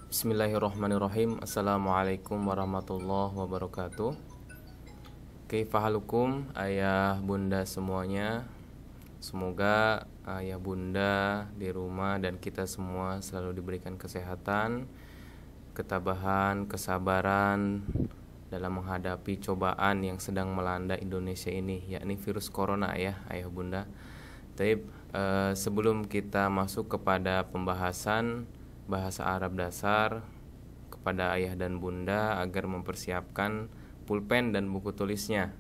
Bismillahirrahmanirrahim. Assalamualaikum warahmatullahi wabarakatuh. Kaifahalukum ayah bunda semuanya. Semoga ayah bunda di rumah dan kita semua selalu diberikan kesehatan, ketabahan, kesabaran dalam menghadapi cobaan yang sedang melanda Indonesia ini, yakni virus corona ya ayah bunda. Tapi sebelum kita masuk kepada pembahasan bahasa Arab dasar kepada ayah dan bunda agar mempersiapkan pulpen dan buku tulisnya.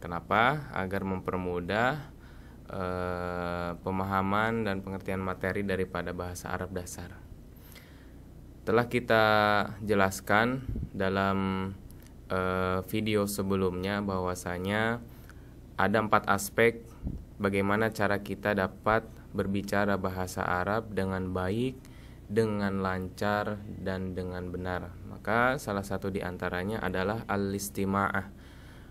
Kenapa? Agar mempermudah pemahaman dan pengertian materi daripada bahasa Arab dasar. Telah kita jelaskan dalam video sebelumnya bahwasanya ada 4 aspek bagaimana cara kita dapat berbicara bahasa Arab dengan baik, dengan lancar, dan dengan benar. Maka salah satu di antaranya adalah al-istima'ah.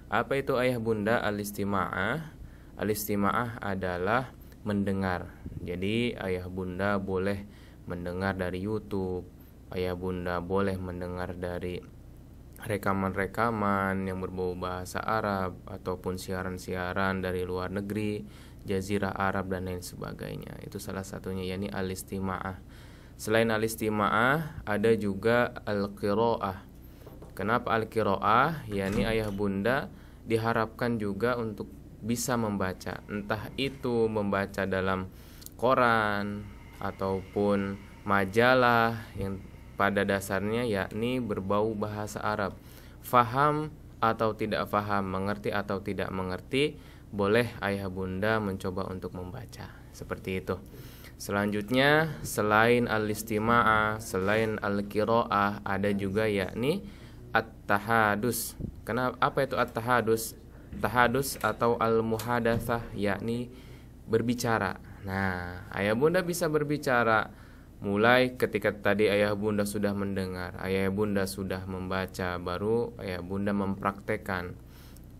Apa itu ayah bunda al-istima'ah? Al-istima'ah adalah mendengar. Jadi ayah bunda boleh mendengar dari YouTube, ayah bunda boleh mendengar dari rekaman-rekaman yang berbau bahasa Arab ataupun siaran-siaran dari luar negeri, Jazirah Arab dan lain sebagainya. Itu salah satunya, yakni al-istima'ah. Selain al-istima'ah ada juga al-qira'ah. Kenapa al-qira'ah? yakni ayah bunda diharapkan juga untuk bisa membaca, entah itu membaca dalam koran ataupun majalah yang pada dasarnya yakni berbau bahasa Arab. Faham atau tidak faham, mengerti atau tidak mengerti, boleh ayah bunda mencoba untuk membaca. Seperti itu. Selanjutnya, selain al-istima'ah, selain al-qira'ah, ada juga yakni at-tahadus. Kenapa? Apa itu at-tahadus? Tahadus atau al-muhadatsah, yakni berbicara. Nah, ayah bunda bisa berbicara mulai ketika tadi ayah bunda sudah mendengar, ayah bunda sudah membaca, baru ayah bunda mempraktekkan.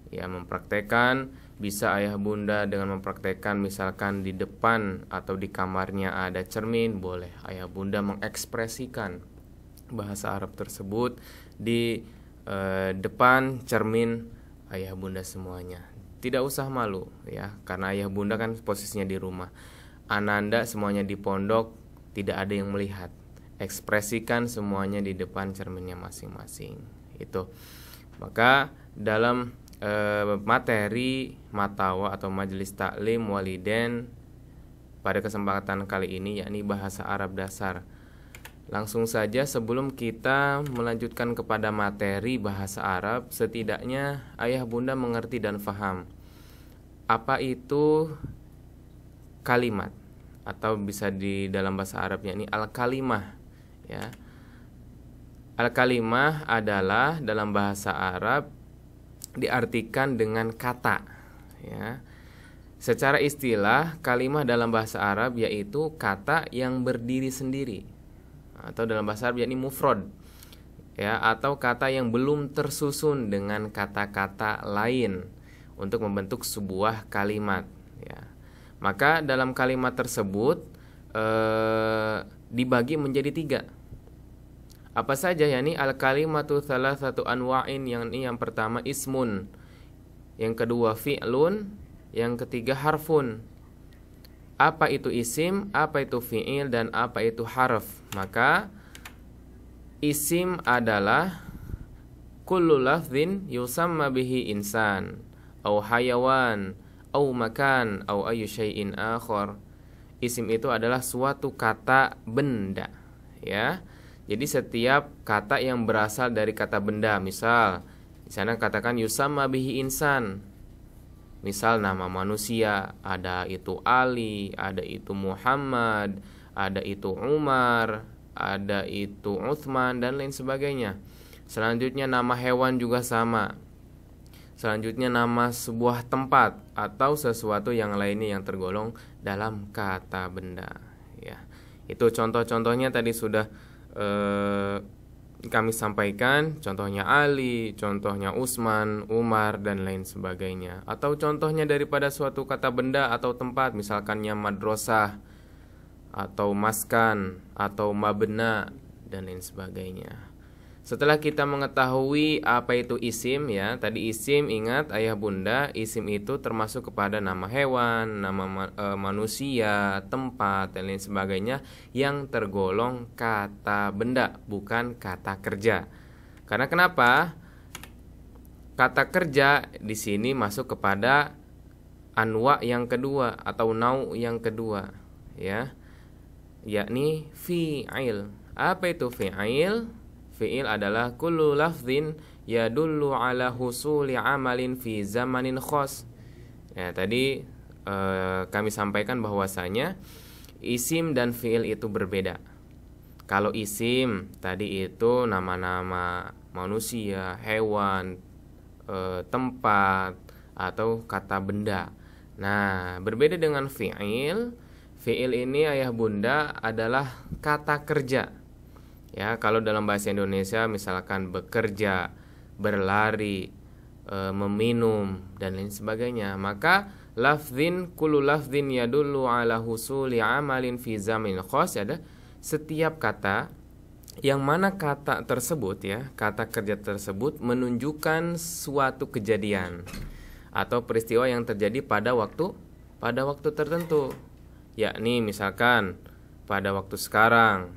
Ya, mempraktekkan bisa ayah bunda dengan mempraktekkan misalkan di depan atau di kamarnya ada cermin, boleh ayah bunda mengekspresikan bahasa Arab tersebut di depan cermin ayah bunda semuanya. Tidak usah malu ya, karena ayah bunda kan posisinya di rumah. Ananda semuanya di pondok, tidak ada yang melihat. Ekspresikan semuanya di depan cerminnya masing-masing. Itu. Maka dalam materi matawa atau majelis taklim waliden pada kesempatan kali ini yakni bahasa Arab dasar. Langsung saja sebelum kita melanjutkan kepada materi bahasa Arab, setidaknya ayah bunda mengerti dan faham apa itu kalimat, atau bisa di dalam bahasa Arab yakni al-kalimah ya. Al-kalimah adalah dalam bahasa Arab diartikan dengan kata ya. Secara istilah, kalimah dalam bahasa Arab yaitu kata yang berdiri sendiri, atau dalam bahasa Arab yakni mufrad ya, atau kata yang belum tersusun dengan kata-kata lain untuk membentuk sebuah kalimat ya. Maka dalam kalimat tersebut dibagi menjadi 3. Apa saja? yakni al-kalimatu thalathatu anwa'in, yang pertama ismun, yang kedua fi'lun, yang ketiga harfun. Apa itu isim, apa itu fi'il, dan apa itu harf? Maka isim adalah kullu lafdhin yusamma bihi insan au hayawan au makan au ayu syai'in akhar. Isim itu adalah suatu kata benda ya. Jadi setiap kata yang berasal dari kata benda, misal di sana katakan yusamma bihi insan. Misal nama manusia, ada itu Ali, ada itu Muhammad, ada itu Umar, ada itu Uthman dan lain sebagainya. Selanjutnya nama hewan juga sama. Selanjutnya nama sebuah tempat atau sesuatu yang lainnya yang tergolong dalam kata benda ya. Itu contoh-contohnya tadi sudah kami sampaikan, contohnya Ali, contohnya Utsman, Umar dan lain sebagainya. Atau contohnya daripada suatu kata benda atau tempat, misalkannya madrasah atau maskan atau mabna dan lain sebagainya. Setelah kita mengetahui apa itu isim ya, tadi isim, ingat ayah bunda, isim itu termasuk kepada nama hewan, nama manusia, tempat dan lain sebagainya yang tergolong kata benda, bukan kata kerja. Karena kenapa? Kata kerja di sini masuk kepada anwa yang kedua atau nau yang kedua ya, yakni fi'il. Apa itu fi'il? Fi'il adalah kullu lafzin yadullu ala husuli amalin fi zamanin khos. Ya, tadi kami sampaikan bahwasanya isim dan fi'il itu berbeda. Kalau isim tadi itu nama-nama manusia, hewan, tempat atau kata benda. Nah, berbeda dengan fi'il. Fi'il ini ayah bunda adalah kata kerja. Ya, kalau dalam bahasa Indonesia misalkan bekerja, berlari, meminum dan lain sebagainya, maka lafzin kullu lafzin yadullu ala husuli amalin fi zamanin khas, ada setiap kata yang mana kata tersebut ya, kata kerja tersebut menunjukkan suatu kejadian atau peristiwa yang terjadi pada waktu tertentu, yakni misalkan pada waktu sekarang,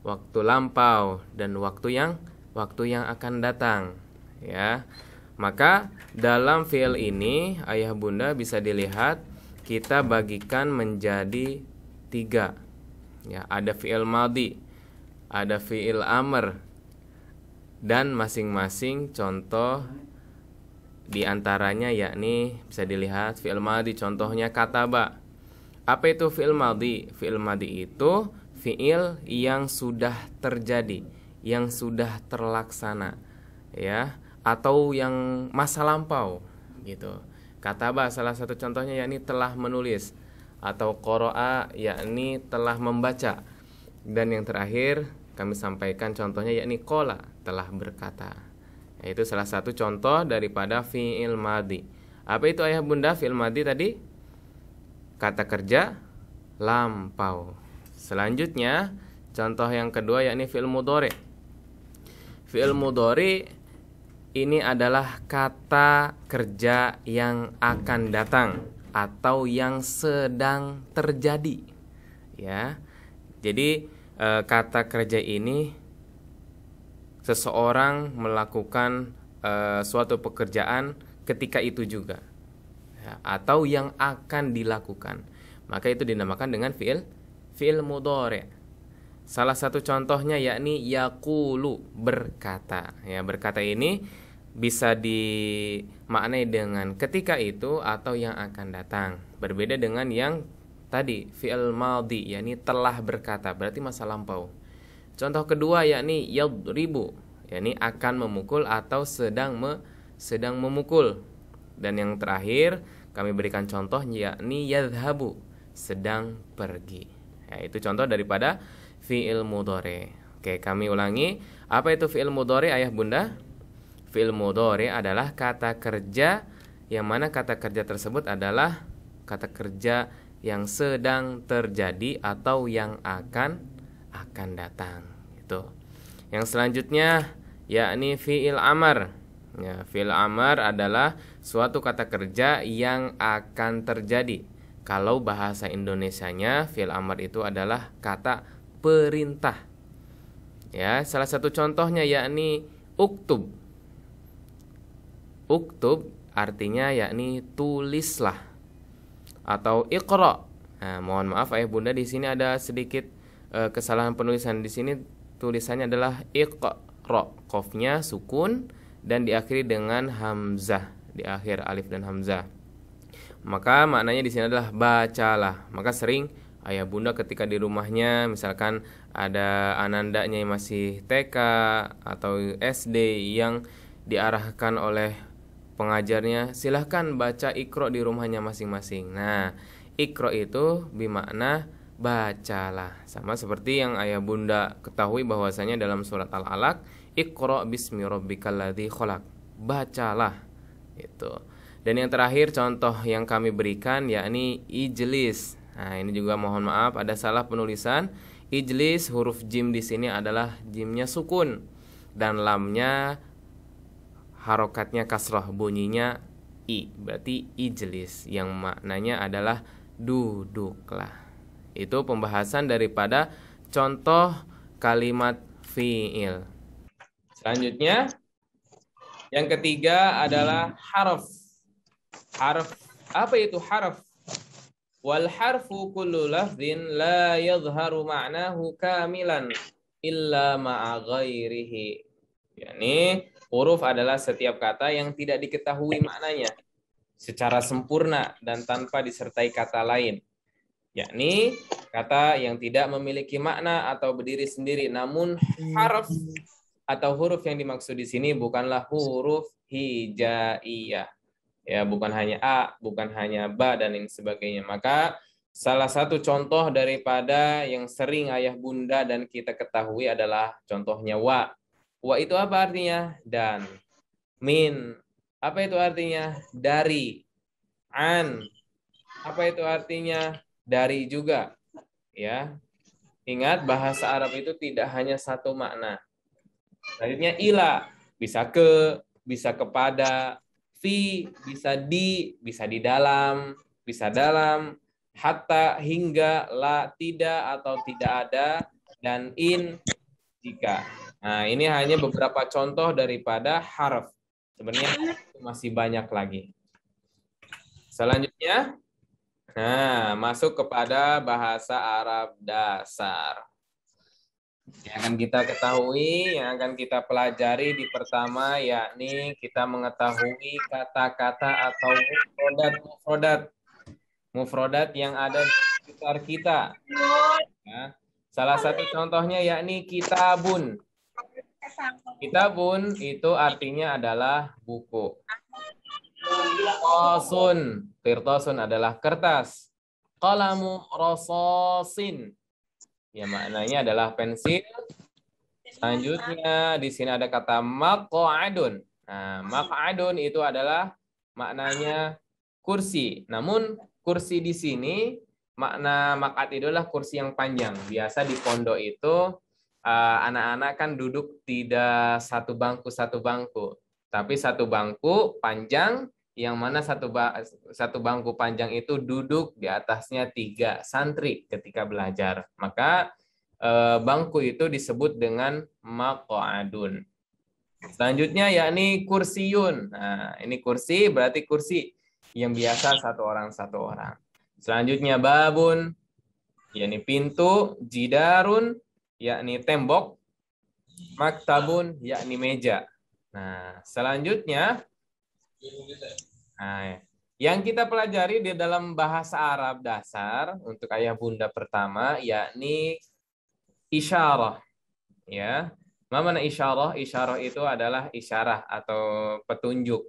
waktu lampau dan waktu yang akan datang ya. Maka dalam fi'il ini ayah bunda bisa dilihat kita bagikan menjadi 3 ya, ada fi'il madhi, ada fi'il amr, dan masing-masing contoh diantaranya yakni bisa dilihat fi'il madhi contohnya kataba. Apa itu fi'il madhi? Fi'il madhi itu fi'il yang sudah terjadi, yang sudah terlaksana ya, atau yang masa lampau gitu. Kataba salah satu contohnya yakni telah menulis, atau qara'a yakni telah membaca. Dan yang terakhir kami sampaikan contohnya yakni qala, telah berkata. Itu salah satu contoh daripada fi'il madhi. Apa itu ayah bunda fi'il madhi tadi? Kata kerja lampau. Selanjutnya contoh yang kedua yakni fi'il mudhari. Fi'il mudhari ini adalah kata kerja yang akan datang atau yang sedang terjadi ya. Jadi kata kerja ini seseorang melakukan suatu pekerjaan ketika itu juga ya, atau yang akan dilakukan, maka itu dinamakan dengan fi'il mudhari. Salah satu contohnya yakni yaqulu, berkata. Ya, berkata ini bisa dimaknai dengan ketika itu atau yang akan datang. Berbeda dengan yang tadi fi'il madhi yakni telah berkata, berarti masa lampau. Contoh kedua yakni yadribu, yakni akan memukul atau sedang memukul. Dan yang terakhir kami berikan contoh yakni yadhhabu, sedang pergi. Ya, itu contoh daripada fi'il mudhari. Oke, kami ulangi. Apa itu fi'il mudhari ayah bunda? Fi'il mudhari adalah kata kerja yang mana kata kerja tersebut adalah kata kerja yang sedang terjadi atau yang akan datang. Itu. Yang selanjutnya yakni fi'il amar. Ya, fi'il amar adalah suatu kata kerja yang akan terjadi. Kalau bahasa Indonesianya fi'il amar itu adalah kata perintah. Ya, salah satu contohnya yakni uktub. Uktub artinya yakni tulislah atau iqra. Nah, mohon maaf ayah bunda di sini ada sedikit kesalahan penulisan. Di sini tulisannya adalah iqra. Qafnya sukun dan diakhiri dengan hamzah, di akhir alif dan hamzah. Maka maknanya di sini adalah bacalah. Maka sering ayah bunda ketika di rumahnya misalkan ada anandanya yang masih TK atau SD yang diarahkan oleh pengajarnya, silahkan baca iqra di rumahnya masing-masing. Nah, iqra itu bermakna bacalah. Sama seperti yang ayah bunda ketahui bahwasanya dalam surat Al-Alaq, iqra bismi rabbikal ladzi khalaq. Bacalah. Itu. Dan yang terakhir contoh yang kami berikan yakni ijlis. Nah, ini juga mohon maaf ada salah penulisan. Ijlis, huruf jim di sini adalah jimnya sukun dan lamnya harokatnya kasroh, bunyinya i, berarti ijlis yang maknanya adalah duduklah. Itu pembahasan daripada contoh kalimat fi'il. Selanjutnya yang ketiga adalah harf. Harf, apa itu harf? Wal harfu kullu lafdhin la yadhharu ma'nahu kamilan illa ma'a ghairihi. Yani huruf adalah setiap kata yang tidak diketahui maknanya secara sempurna dan tanpa disertai kata lain. Yakni kata yang tidak memiliki makna atau berdiri sendiri. Namun harf atau huruf yang dimaksud di sini bukanlah huruf hijaiyah. Ya, bukan hanya A, bukan hanya Ba, dan lain sebagainya. Maka salah satu contoh daripada yang sering ayah bunda dan kita ketahui adalah contohnya wa. Wa itu apa artinya? Dan. Min. Apa itu artinya? Dari. An. Apa itu artinya? Dari juga. Ya. Ingat, bahasa Arab itu tidak hanya satu makna. Selanjutnya ila. Bisa ke, bisa kepada, fi, bisa di dalam, bisa dalam, hatta, hingga, la, tidak atau tidak ada, dan in, jika. Nah, ini hanya beberapa contoh daripada harf. Sebenarnya masih banyak lagi. Selanjutnya, nah, masuk kepada bahasa Arab dasar. Yang akan kita ketahui, yang akan kita pelajari di pertama, yakni kita mengetahui kata-kata atau mufrodat yang ada di sekitar kita. Ya. Salah satu contohnya yakni kitabun. Kitabun itu artinya adalah buku. Qirtasun adalah kertas. Qalamu rasasin. Ya, maknanya adalah pensil. Selanjutnya di sini ada kata maq'adun. Nah, maq'adun itu adalah maknanya kursi. Namun kursi di sini makna maq'ad itu adalah kursi yang panjang. Biasa di pondok itu anak-anak kan duduk tidak satu bangku, tapi satu bangku panjang yang mana satu bangku panjang itu duduk di atasnya 3 santri ketika belajar. Maka bangku itu disebut dengan maq'adun. Selanjutnya yakni kursiyun. Nah, ini kursi berarti kursi yang biasa satu orang. Selanjutnya babun, yakni pintu, jidarun, yakni tembok, maktabun, yakni meja. Nah, selanjutnya yang kita pelajari di dalam bahasa Arab dasar untuk ayah bunda pertama yakni isyarah. Ya. Mana isyarah? Isyarah itu adalah isyarah atau petunjuk.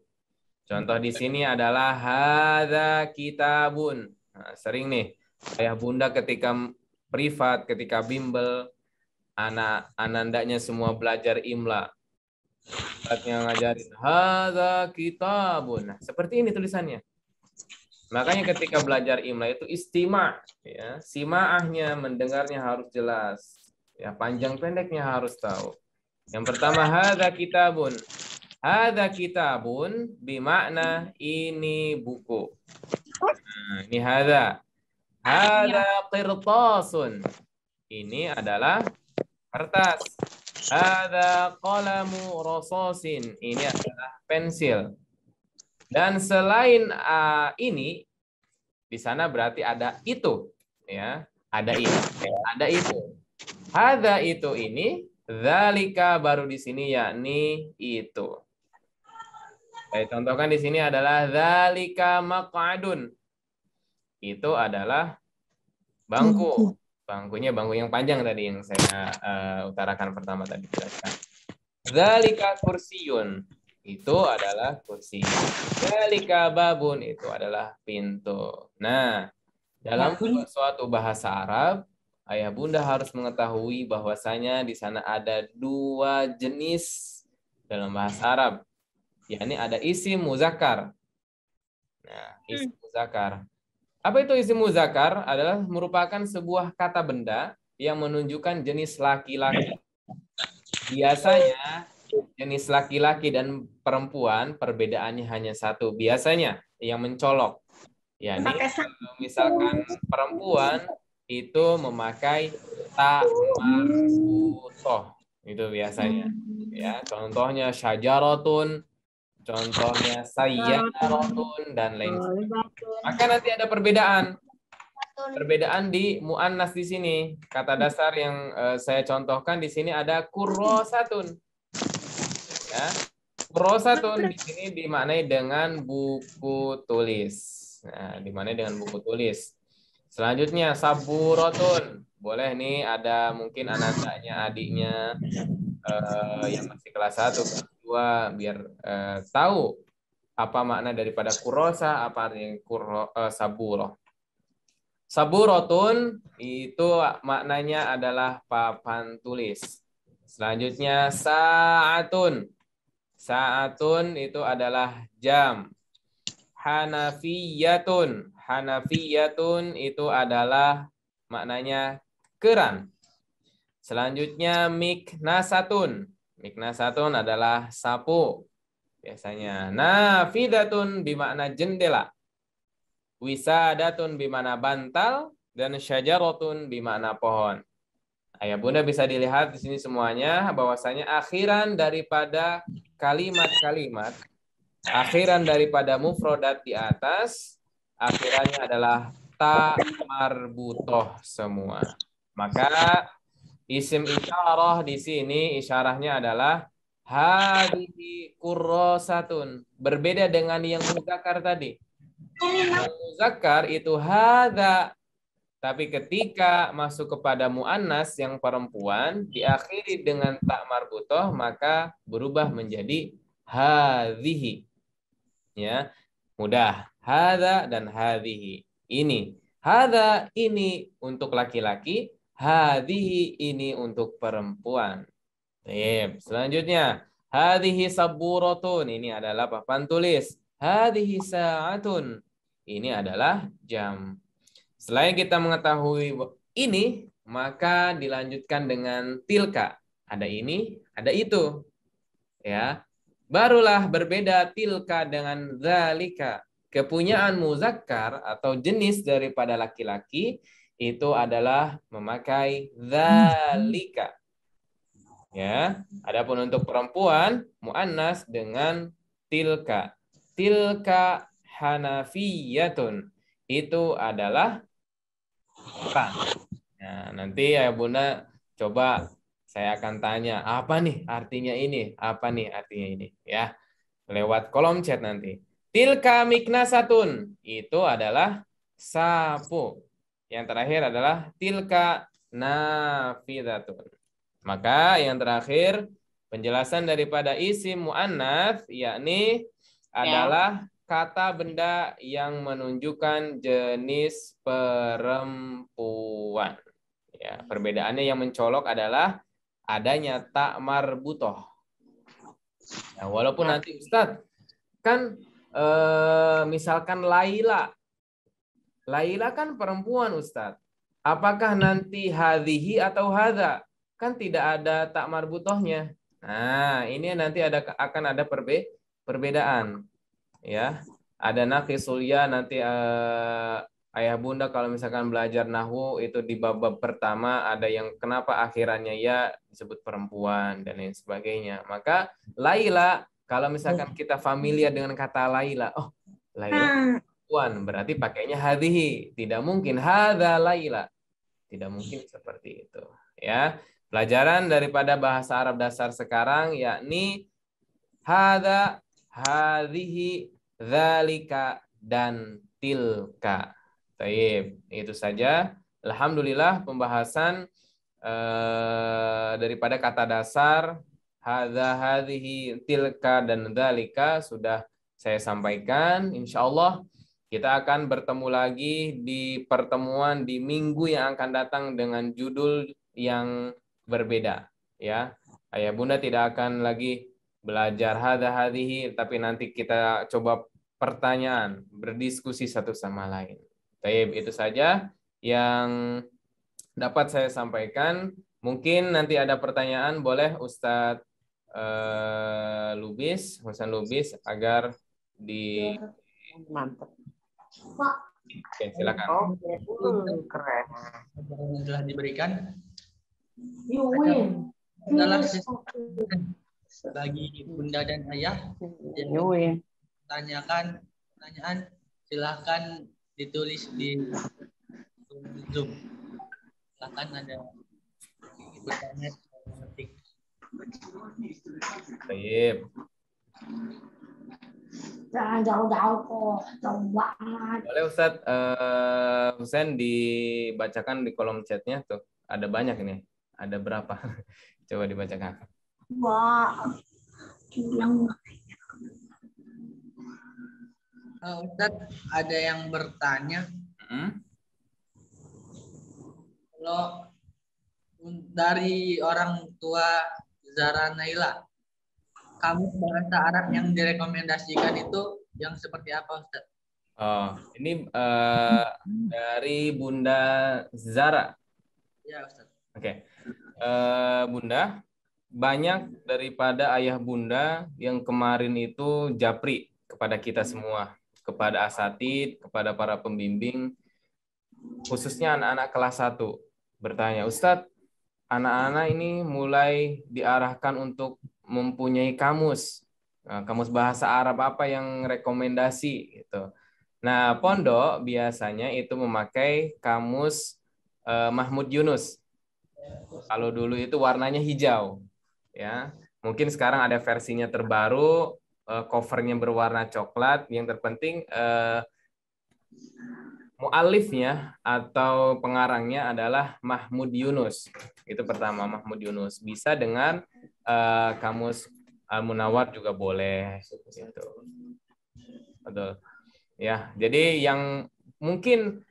Contoh di sini adalah hadza kitabun. Nah, sering nih ayah bunda ketika privat, ketika bimbel, anandanya semua belajar imla. Saatnya ngajarin hadza kitabun. Nah, seperti ini tulisannya. Makanya ketika belajar imla itu istima, ya, simaahnya mendengarnya harus jelas. Ya, panjang pendeknya harus tahu. Yang pertama hadza kitabun. Hadza kitabun bermakna ini buku. Nah, ini hadza. Hadza qirtasun. Ini adalah kertas. Hadza qalamu rasasin. Ini adalah pensil. Dan selain ini, di sana berarti ada itu, ya, ada ini, ada itu. Hadza itu ini, dzalika baru di sini yakni itu. Saya contohkan di sini adalah dzalika maq'adun. Itu adalah bangku. Bangkunya bangku yang panjang tadi yang saya utarakan pertama tadi. Dzalika kursiyun. Itu adalah kursi. Dzalika babun. Itu adalah pintu. Nah, dalam suatu bahasa Arab, ayah bunda harus mengetahui bahwasanya di sana ada 2 jenis dalam bahasa Arab. Yakni ada isim muzakkar. Nah, isim muzakkar. Apa itu isim muzakkar? Adalah merupakan sebuah kata benda yang menunjukkan jenis laki-laki. Biasanya jenis laki-laki dan perempuan perbedaannya hanya satu. Biasanya yang mencolok. Ya, nih kalau misalkan perempuan itu memakai ta marbutoh. Itu biasanya. Ya, contohnya syajaratun, contohnya sayyaratun dan lain sebagainya. Maka nanti ada perbedaan. Perbedaan di muannas di sini. Kata dasar yang saya contohkan di sini ada kurrosatun. Ya. Kurrosatun di sini dimaknai dengan buku tulis. Nah, dimaknai dengan buku tulis. Selanjutnya saburotun. Boleh nih ada mungkin anaknya, adiknya yang masih kelas 1, kelas 2 biar tahu apa makna daripada kurosa, apa artinya saburo. Saburotun itu maknanya adalah papan tulis. Selanjutnya saatun. Saatun itu adalah jam. Hanafiyatun. Hanafiyatun itu adalah maknanya keran. Selanjutnya miknasatun. Miknasatun adalah sapu. Biasanya nafidatun bermakna jendela. Wisadatun bermakna bantal dan syajaratun bermakna pohon. Ayah Bunda bisa dilihat di sini semuanya bahwasanya akhiran daripada kalimat-kalimat, akhiran daripada mufrodat di atas, akhirannya adalah ta marbutoh semua. Maka isim isyarah di sini isyarahnya adalah hadhihi kurrosatun. Berbeda dengan yang muzakkar tadi. Yang muzakkar itu hadza, tapi ketika masuk kepada muannas yang perempuan diakhiri dengan tak marbutoh maka berubah menjadi hadhihi. Ya, mudah. Hadza dan hadhihi. Ini. Hadza ini untuk laki-laki, hadhihi ini untuk perempuan. Baik, selanjutnya hadhihi saburatun, ini adalah papan tulis. Hadhihi sa'atun, ini adalah jam. Selain kita mengetahui ini, maka dilanjutkan dengan tilka. Ada ini, ada itu. Ya. Barulah berbeda tilka dengan zalika. Kepunyaan muzakkar atau jenis daripada laki-laki itu adalah memakai zalika. Ya, adapun untuk perempuan muannas dengan tilka. Tilka hanafiyatun. Itu adalah perang. Nah, nanti ya Bunda coba saya akan tanya, apa nih artinya ini? Apa nih artinya ini? Ya, lewat kolom chat nanti. Tilka miknasatun. Itu adalah sapu. Yang terakhir adalah tilka nafidatun. Maka yang terakhir penjelasan daripada isim muannats yakni adalah kata benda yang menunjukkan jenis perempuan. Ya, perbedaannya yang mencolok adalah adanya tak marbutoh. Nah, walaupun nanti Ustadz kan misalkan Laila. Laila kan perempuan Ustadz. Apakah nanti hadhihi atau hadza? Kan tidak ada tak marbutohnya. Nah, ini nanti akan ada perbedaan. Ya, ada naqisul ya nanti ayah bunda kalau misalkan belajar nahwu itu di bab pertama ada yang kenapa akhirannya ya disebut perempuan dan lain sebagainya. Maka Laila kalau misalkan kita familiar dengan kata Laila, oh Laila perempuan berarti pakainya hadhihi, tidak mungkin hadza Laila. Tidak mungkin seperti itu, ya. Pelajaran daripada bahasa Arab dasar sekarang yakni hadza, hadhihi, dzalika dan tilka. Baik, itu saja. Alhamdulillah pembahasan daripada kata dasar hadza, hadhihi, tilka dan dzalika sudah saya sampaikan. Insyaallah kita akan bertemu lagi di pertemuan di minggu yang akan datang dengan judul yang berbeda, ya. Ayah Bunda tidak akan lagi belajar hadza hadhihi tapi nanti kita coba pertanyaan, berdiskusi satu sama lain. Baik, itu saja yang dapat saya sampaikan. Mungkin nanti ada pertanyaan, boleh Ustadz Lubis, Hasan Lubis, agar di... Mantap. Oke, silakan. Keren. Yang telah diberikan You win. adalah bagi bunda dan ayah yang You win. tanyakan pertanyaan, silahkan ditulis di Zoom. Silahkan ada bertanya ketik. Baik. Jangan jauh-jauh kok, jauh banget. Boleh Ustadz Husain dibacakan di kolom chatnya tuh. Ada banyak ini. Ada berapa? Coba dibacakan. Wah, yang Ustadz, ada yang bertanya, kalau dari orang tua Zara Naila, kamus bahasa Arab yang direkomendasikan itu yang seperti apa, Ustadz? Oh, ini dari Bunda Zara. Ya, Ustadz. Oke. Bunda, banyak daripada ayah bunda yang kemarin itu japri kepada kita semua, kepada asatid, kepada para pembimbing, khususnya anak-anak kelas 1, bertanya, Ustadz, anak-anak ini mulai diarahkan untuk mempunyai kamus. Kamus bahasa Arab apa yang rekomendasi gitu. Nah, pondok biasanya itu memakai kamus Mahmud Yunus. Kalau dulu itu warnanya hijau, ya. Mungkin sekarang ada versinya terbaru, covernya berwarna coklat. Yang terpenting mu'alifnya atau pengarangnya adalah Mahmud Yunus. Itu pertama, Mahmud Yunus. Bisa dengan kamus Al-Munawwar juga boleh. Gitu. Betul. Ya, jadi yang mungkin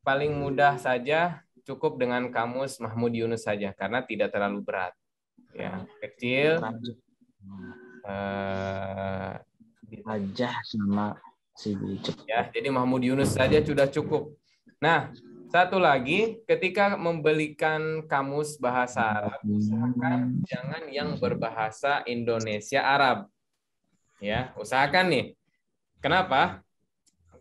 paling mudah saja cukup dengan kamus Mahmud Yunus saja karena tidak terlalu berat. Ya, kecil. Aja sama si Bicep. Ya, jadi Mahmud Yunus saja sudah cukup. Nah, satu lagi, ketika membelikan kamus bahasa Arab, usahakan jangan yang berbahasa Indonesia Arab. Ya, usahakan nih. Kenapa?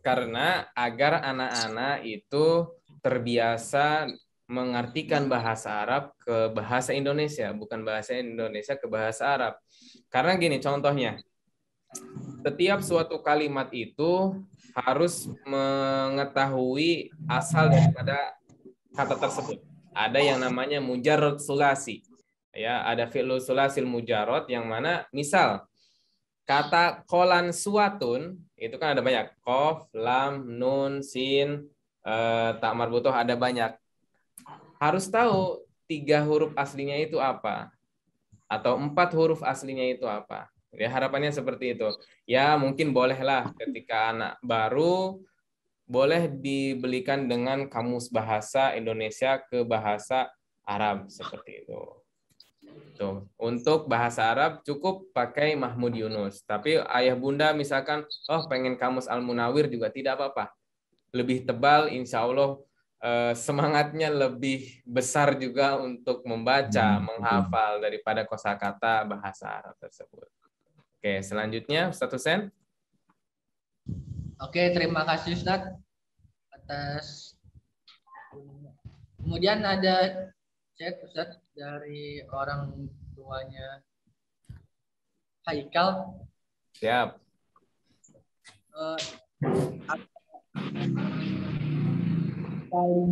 Karena agar anak-anak itu terbiasa mengartikan bahasa Arab ke bahasa Indonesia, bukan bahasa Indonesia ke bahasa Arab. Karena gini contohnya, setiap suatu kalimat itu harus mengetahui asal daripada kata tersebut. Ada yang namanya mujarrad sulasi. Ya, ada fi'lul sulasil mujarrad yang mana misal kata kolan suatun itu kan ada banyak, qaf, lam, nun, sin, ta marbutoh ada banyak. Harus tahu 3 huruf aslinya itu apa atau 4 huruf aslinya itu apa. Ya, harapannya seperti itu. Ya, mungkin bolehlah ketika anak baru boleh dibelikan dengan kamus bahasa Indonesia ke bahasa Arab seperti itu. Tuh, untuk bahasa Arab cukup pakai Mahmud Yunus. Tapi ayah bunda misalkan, oh pengen kamus Al-Munawwir juga tidak apa-apa. Lebih tebal, insya Allah semangatnya lebih besar juga untuk membaca, menghafal daripada kosakata bahasa Arab tersebut. Oke, selanjutnya Ustadz Husain. Oke, terima kasih Ustadz atas. Kemudian ada chat Ustadz dari orang tuanya Haikal. Siap.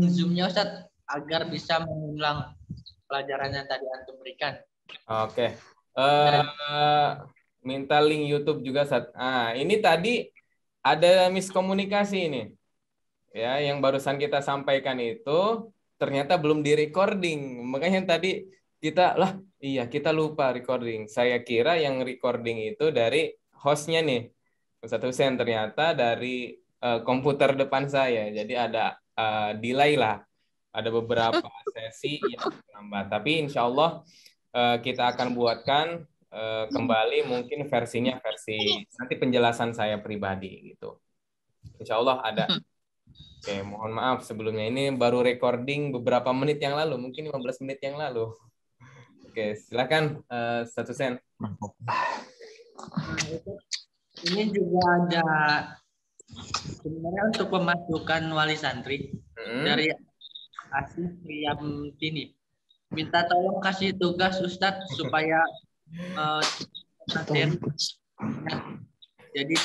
Zoom-nya Ustadz agar bisa mengulang pelajaran yang tadi antum berikan. Oke. Minta link YouTube juga Ustadz. Ini tadi ada miskomunikasi ini. Ya, yang barusan kita sampaikan itu ternyata belum di-recording. Makanya tadi kita lupa recording. Saya kira yang recording itu dari hostnya nih. Ustadz Husain, ternyata dari komputer depan saya. Jadi ada delay lah. Ada beberapa sesi yang terlambat. Tapi insya Allah kita akan buatkan kembali mungkin versinya versi nanti penjelasan saya pribadi gitu. Insya Allah ada. Oke, mohon maaf sebelumnya. Ini baru recording beberapa menit yang lalu, mungkin 15 menit yang lalu. Oke, silakan Ustaz Husain. Nah, ini juga ada sebenarnya untuk pemasukan wali santri dari Asih Priyamtini. Minta tolong kasih tugas Ustadz supaya materi jadi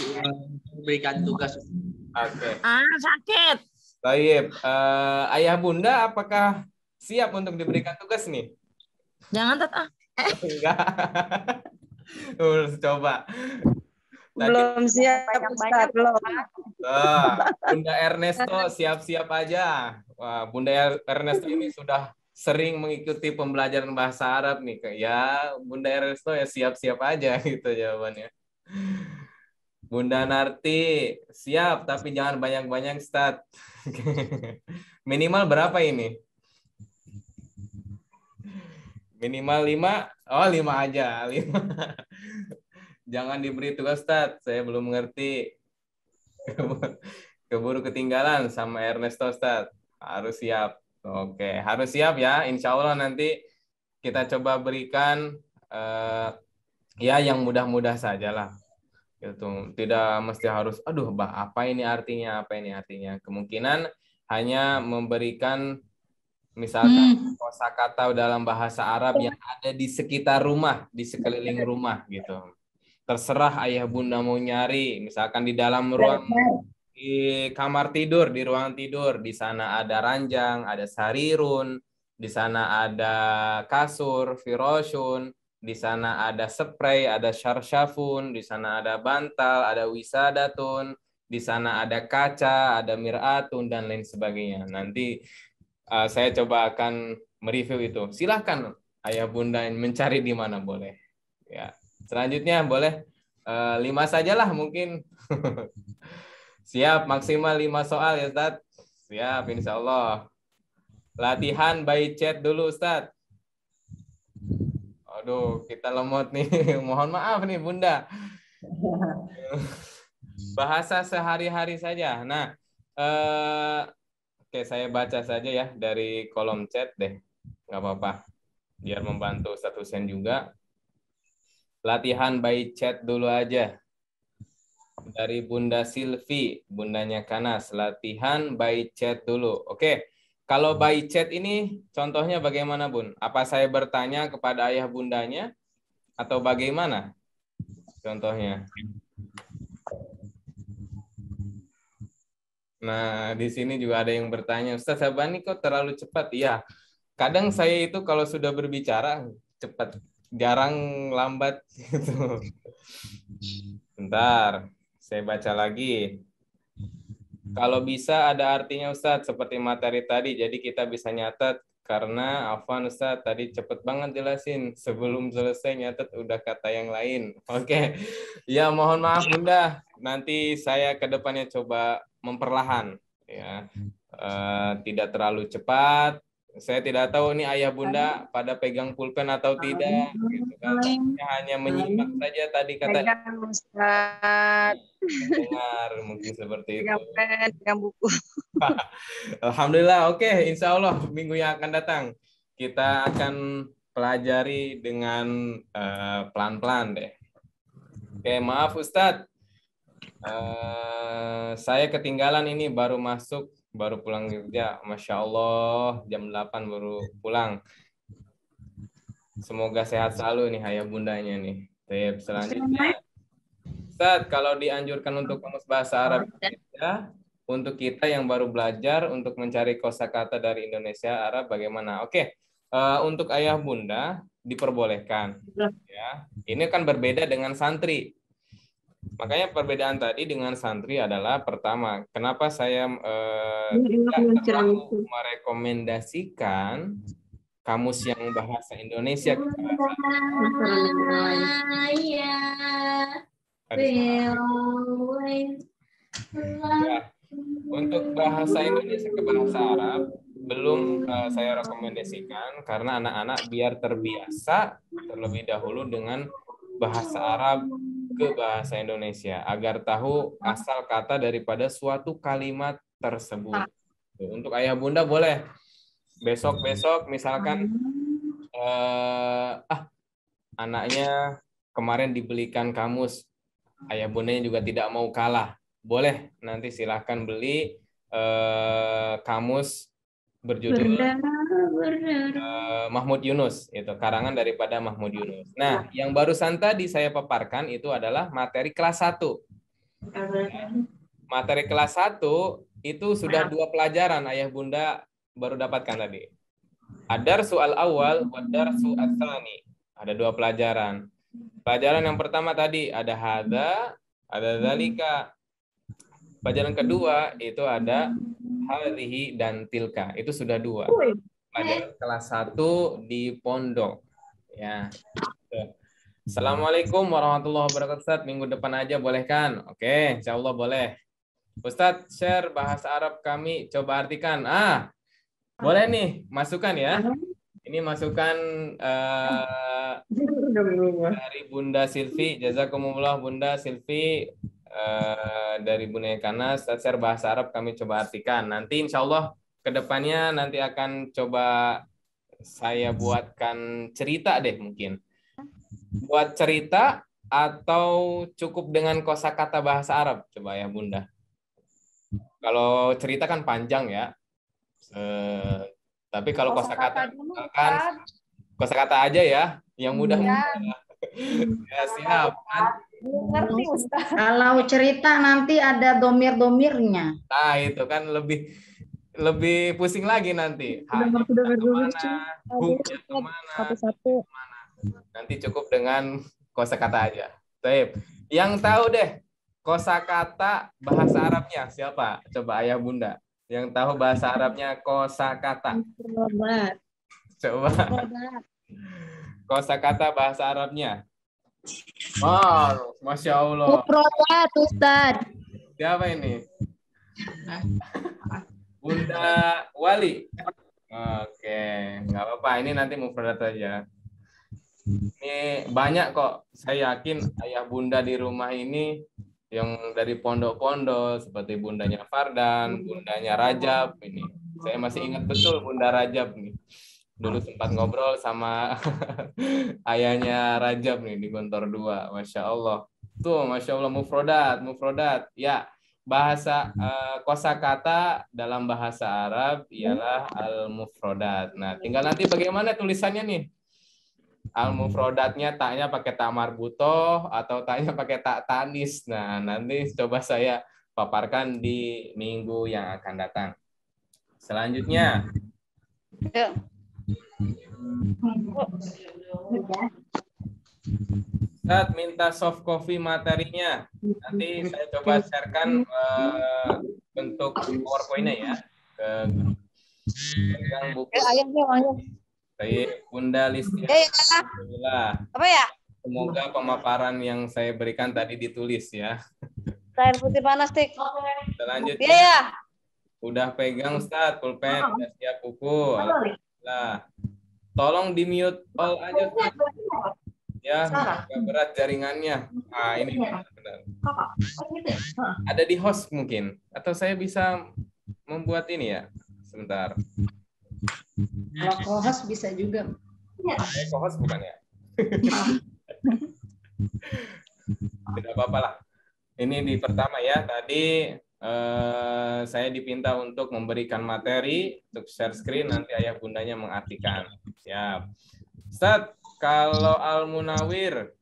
berikan tugas. Oke. sakit. Baik, Ayah Bunda apakah siap untuk diberikan tugas nih? Jangan Tat. Enggak. Coba. Belum siap Ustaz, belum. Bunda Ernesto siap-siap aja. Wah, Bunda Ernesto ini sudah sering mengikuti pembelajaran bahasa Arab nih. Ya, Bunda Ernesto ya siap-siap aja gitu jawabannya. Bunda Narti siap, tapi jangan banyak-banyak Ustaz. Minimal berapa ini? Minimal 5? Oh, 5 aja. 5. Jangan diberi tugas, Ustaz. Saya belum mengerti. Keburu ketinggalan sama Ernesto, Ustaz. Harus siap. Oke, harus siap ya. Insya Allah nanti kita coba berikan ya yang mudah-mudah saja lah. Gitu. Tidak mesti harus, aduh, apa ini artinya, apa ini artinya. Kemungkinan hanya memberikan misalkan kosakata dalam bahasa Arab yang ada di sekitar rumah, di sekeliling rumah gitu. Terserah ayah bunda mau nyari, misalkan di dalam ruang, di kamar tidur, di ruang tidur, di sana ada ranjang, ada sarirun, di sana ada kasur, firoshun, di sana ada spray, ada syarsyafun, di sana ada bantal, ada wisadatun, di sana ada kaca, ada miratun, dan lain sebagainya. Nanti saya coba akan mereview itu. Silahkan ayah bunda mencari di mana boleh. Ya. Selanjutnya boleh 5 sajalah mungkin. Siap, maksimal 5 soal ya Ustaz. Siap, insya Allah. Latihan by chat dulu Ustaz. Aduh, kita lemot nih. Mohon maaf nih Bunda. Bahasa sehari-hari saja. Nah, oke, saya baca saja ya dari kolom chat deh. Nggak apa-apa. Biar membantu Ustaz Husain juga. Latihan by chat dulu aja. Dari Bunda Silvi, bundanya Kanas. Latihan by chat dulu. Oke. Kalau by chat ini contohnya bagaimana, Bun? Apa saya bertanya kepada ayah bundanya atau bagaimana? Contohnya. Nah, di sini juga ada yang bertanya, Ustaz Sabani kok terlalu cepat? Iya, kadang saya itu kalau sudah berbicara cepat, jarang lambat gitu. Bentar, saya baca lagi. Kalau bisa ada artinya Ustaz, seperti materi tadi, jadi kita bisa nyatet. Karena Afwan Ustaz tadi cepet banget jelasin, sebelum selesai nyatet udah kata yang lain. Oke, ya mohon maaf Bunda, nanti saya ke depannya coba memperlahan. Ya, tidak terlalu cepat. Saya tidak tahu nih ayah bunda pada pegang pulpen atau tidak, gitu kan. Hanya menyimak saja tadi kata. Pegang Ustaz. Dengar mungkin seperti itu. Pegang pen, pegang buku. Alhamdulillah, oke. Insya Allah minggu yang akan datang kita akan pelajari dengan pelan-pelan deh. Oke, maaf Ustadz. Saya ketinggalan ini baru masuk, baru pulang kerja. Masya Allah, jam 8 baru pulang. Semoga sehat selalu nih ayah bundanya nih. Baik, selanjutnya. Ustadz, kalau dianjurkan untuk kamus bahasa Arab Indonesia, untuk kita yang baru belajar untuk mencari kosakata dari Indonesia Arab bagaimana? Oke, untuk ayah bunda diperbolehkan. Ya, ini kan berbeda dengan santri. Makanya perbedaan tadi dengan santri adalah pertama, kenapa saya tidak terlalu merekomendasikan kamus yang bahasa Indonesia untuk bahasa Indonesia ke bahasa Arab belum saya rekomendasikan karena anak-anak biar terbiasa terlebih dahulu dengan bahasa Arab ke bahasa Indonesia agar tahu asal kata daripada suatu kalimat tersebut. Untuk ayah bunda boleh besok-besok misalkan anaknya kemarin dibelikan kamus, ayah bundanya juga tidak mau kalah, boleh nanti silahkan beli kamus berjudul Mahmud Yunus, itu karangan daripada Mahmud Yunus. Nah, yang barusan tadi saya paparkan itu adalah materi kelas 1. Materi kelas 1 itu sudah 2 pelajaran ayah bunda baru dapatkan tadi. Ad-darsu al-awwal wa ad-darsu ats-tsani. Ada 2 pelajaran. Pelajaran yang pertama tadi ada hadza, ada dzalika. Pelajaran kedua itu ada hadhihi dan tilka. Itu sudah 2. Pelajaran kelas 1 di pondok. Ya. Assalamualaikum warahmatullahi wabarakatuh. Ustaz, minggu depan aja boleh kan? Oke, insyaallah boleh. Ustaz, share bahasa Arab kami, coba artikan. Boleh nih, masukan ya. Ini masukan dari Bunda Silvi. Jazakumullah Bunda Silvi, dari Bunda Ekana. Ustaz, share bahasa Arab kami coba artikan. Nanti insya Allah kedepannya nanti akan coba saya buatkan cerita deh mungkin. Buat cerita atau cukup dengan kosakata bahasa Arab? Coba ya Bunda. Kalau cerita kan panjang ya. Tapi kalau kosakata kan kosakata aja ya, yang mudah. Ya siap. Ngerti Ustaz. Kalau cerita nanti ada domir-domirnya. Nah itu kan lebih pusing lagi nanti. Kemana, huknya kemana, Satu-satu. nanti cukup dengan kosakata aja. Baik. Yang tahu deh kosakata bahasa Arabnya siapa? Coba ayah bunda. Yang tahu bahasa Arabnya kosakata. Coba. Kosakata bahasa Arabnya. Wow, Masya Allah. Mufradat Ustaz. Siapa ini? Bunda Wali. Oke, nggak apa-apa. Ini nanti mufradat aja. Ini banyak kok. Saya yakin ayah bunda di rumah ini yang dari pondok-pondok seperti bundanya Fardan, bundanya Rajab ini. Saya masih ingat betul Bunda Rajab nih. Dulu sempat ngobrol sama ayahnya Rajab nih di Gontor 2. Masya Allah. Tuh, Masya Allah, mufrodat. Ya, bahasa kosakata dalam bahasa Arab ialah al-mufrodat. Nah, tinggal nanti bagaimana tulisannya nih? Al-mufrodatnya taknya pakai tak marbutoh atau taknya pakai tak tanis. Nah, nanti coba saya paparkan di minggu yang akan datang. Selanjutnya. Ustaz minta soft copy materinya. Nanti saya coba sharekan bentuk PowerPoint-nya ya ke grup. Pegang buku. Baik, Bunda Listi. Alhamdulillah. Apa ya? Semoga pemaparan yang saya berikan tadi ditulis ya. Air putih panas, Tik. Selanjutnya. Iya. Udah pegang Ustaz, pulpen, udah siap buku. Alhamdulillah. Tolong di mute all aja Ustaz. Ya, agak berat jaringannya. Nah, ini benar. Ada di host mungkin. Atau saya bisa membuat ini ya. Sebentar. Kalau host bisa juga. Co-host bukan ya? Tidak apa-apa lah. Ini di pertama ya. Tadi saya dipinta untuk memberikan materi untuk share screen. Nanti ayah bundanya mengartikan. Siap. Ustaz, kalau Al-Munawir,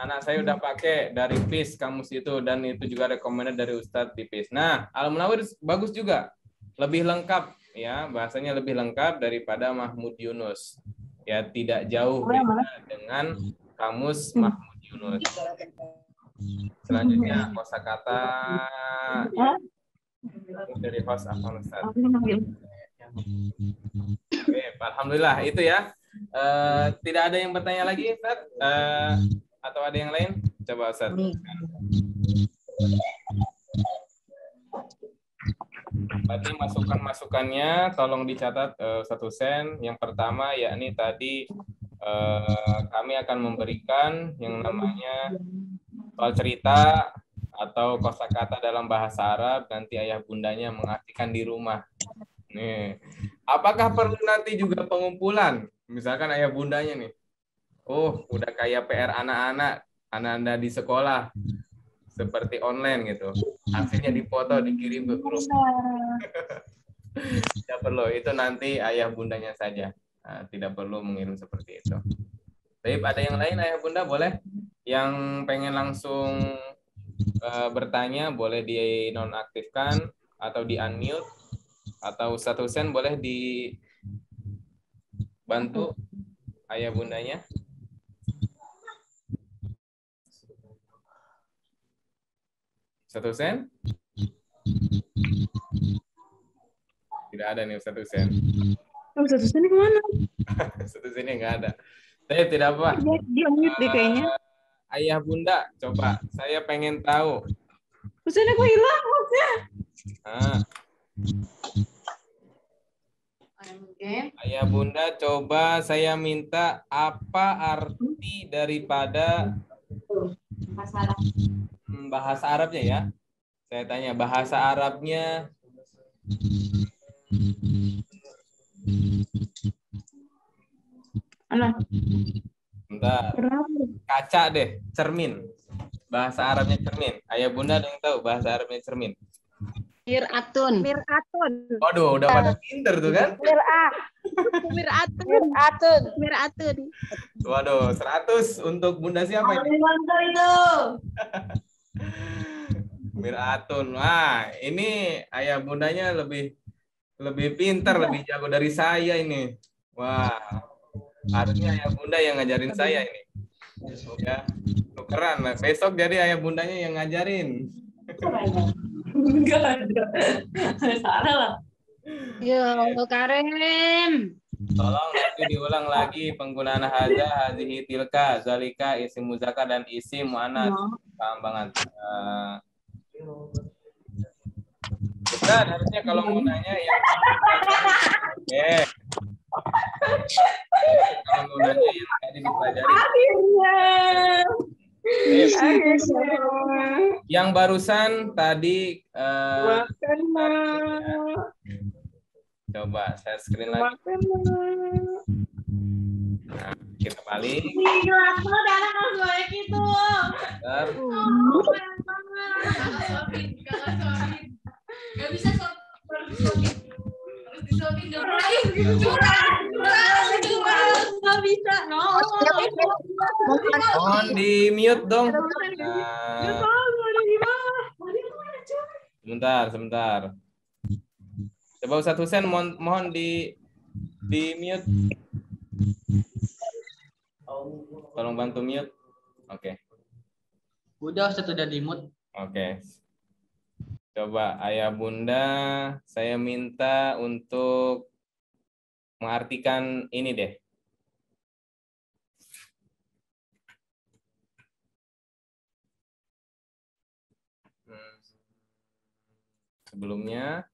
anak saya udah pakai dari PIS kamus itu. Dan itu juga recommended dari Ustadz di PIS. Nah, Al-Munawir bagus juga. Lebih lengkap. Ya, bahasanya lebih lengkap daripada Mahmud Yunus. Ya, tidak jauh beda dengan kamus Mahmud Yunus. Selanjutnya kosakata dari host akun Ustaz. Oke, alhamdulillah itu ya. Tidak ada yang bertanya lagi, Ustaz? Atau ada yang lain? Coba Ustaz. Tadi masukannya tolong dicatat 1 sen. Yang pertama yakni tadi kami akan memberikan yang namanya soal cerita Atau kosakata dalam bahasa Arab nanti ayah bundanya mengartikan di rumah. Nih, apakah perlu nanti juga pengumpulan? Misalkan ayah bundanya nih, oh udah kayak PR anak-anak Anda di sekolah, seperti online gitu. Hasilnya dipoto, dikirim ke grup. Tidak perlu, itu nanti ayah bundanya saja. Nah, tidak perlu mengirim seperti itu. Tapi ada yang lain ayah bunda boleh? Yang pengen langsung bertanya boleh di nonaktifkan atau di unmute, atau Ustadz Husain boleh dibantu ayah bundanya. Ustadz Husain? Tidak ada nih Ustadz Husain. Ustadz Husain kemana? Ustadz Husain nggak ada. Saya tidak apa. Dia mute deh kayaknya. Ayah bunda, coba saya pengen tahu. Husain kok hilang maksudnya? Ayah bunda, coba saya minta apa arti daripada bahasa Arabnya ya. Saya tanya bahasa Arabnya. Alah. Bentar. Kaca deh, cermin. Bahasa Arabnya cermin. Ayah bunda ada yang tahu bahasa Arabnya cermin? Mir'atun. Waduh, udah pada pinter tuh kan? Mir'atun. Waduh, 100 untuk bunda siapa ini? Mir'atun. Wah, ini ayah bundanya lebih pintar, lebih jago dari saya ini. Wah, harusnya ayah bunda yang ngajarin saya ini. Ya, tukeran. Besok jadi ayah bundanya yang ngajarin. Enggak ada. Salah lah. Ya Allah Karim. Tolong nanti diulang lagi penggunaan hadza, hazihi, tilka, zalika, isim muzakkar dan isim muannats. Paham banget. Ustaz, harusnya kalau mau nanya yang kalau mau nanya yang tadi dipelajari. Yang barusan tadi coba saya screen lagi. Nah, kita balik. Gak bisa Mohon di mute dong. Sebentar. Coba Ustadz Husain mohon di mute. Tolong bantu mute. Oke. Udah Ustadz udah di mute. Oke. Coba ayah bunda, saya minta untuk mengartikan ini deh. Sebelumnya,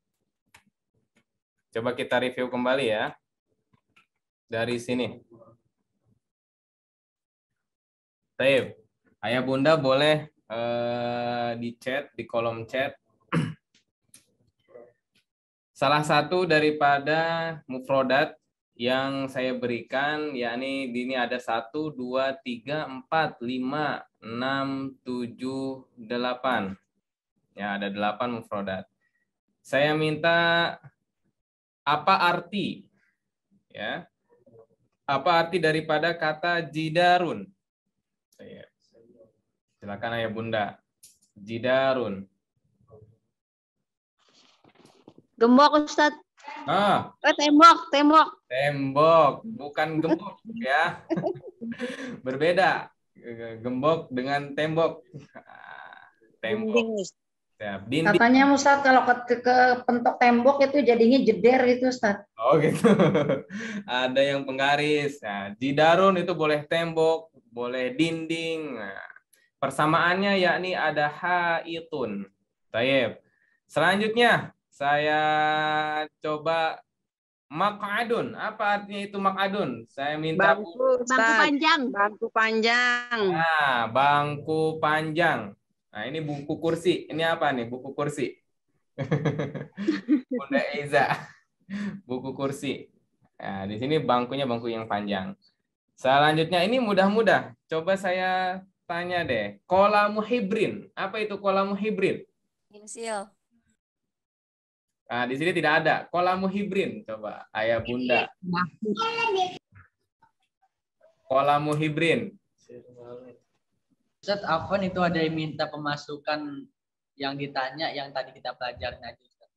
coba kita review kembali ya. Dari sini. Baik. Ayah bunda boleh di chat, di kolom chat. Salah satu daripada mufrodat yang saya berikan, yakni ini ada 1, 2, 3, 4, 5, 6, 7, 8. Ya, ada 8 mufrodat. Saya minta apa arti? Ya. Apa arti daripada kata jidarun? Silakan ayah bunda. Jidarun. Gembok Ustadz. Tembok. Tembok, bukan gembok ya. Berbeda. Gembok dengan tembok. Tembok. Dinding. Katanya Ustadz kalau ke pentok tembok itu jadinya jeder itu Ustadz. Oh gitu. Ada yang penggaris. Nah, jidarun itu boleh tembok, boleh dinding. Nah, persamaannya yakni ada haitun. Taib. Selanjutnya saya coba maq'adun. Apa artinya itu maq'adun? Saya minta Bangku panjang. Nah, bangku panjang. Nah, ini buku kursi. Ini apa nih? Buku kursi. Bunda Eza. Buku kursi. Nah, di sini bangkunya bangku yang panjang. Selanjutnya ini mudah-mudah. Coba saya tanya deh. Kolamuhibrin. Apa itu kolamuhibrin? Pensil. Nah, di sini tidak ada. Kolamuhibrin. Coba ayah bunda. Kolamuhibrin. Ustaz, Afwan itu ada yang minta pemasukan yang ditanya yang tadi kita pelajari tadi. Ustaz.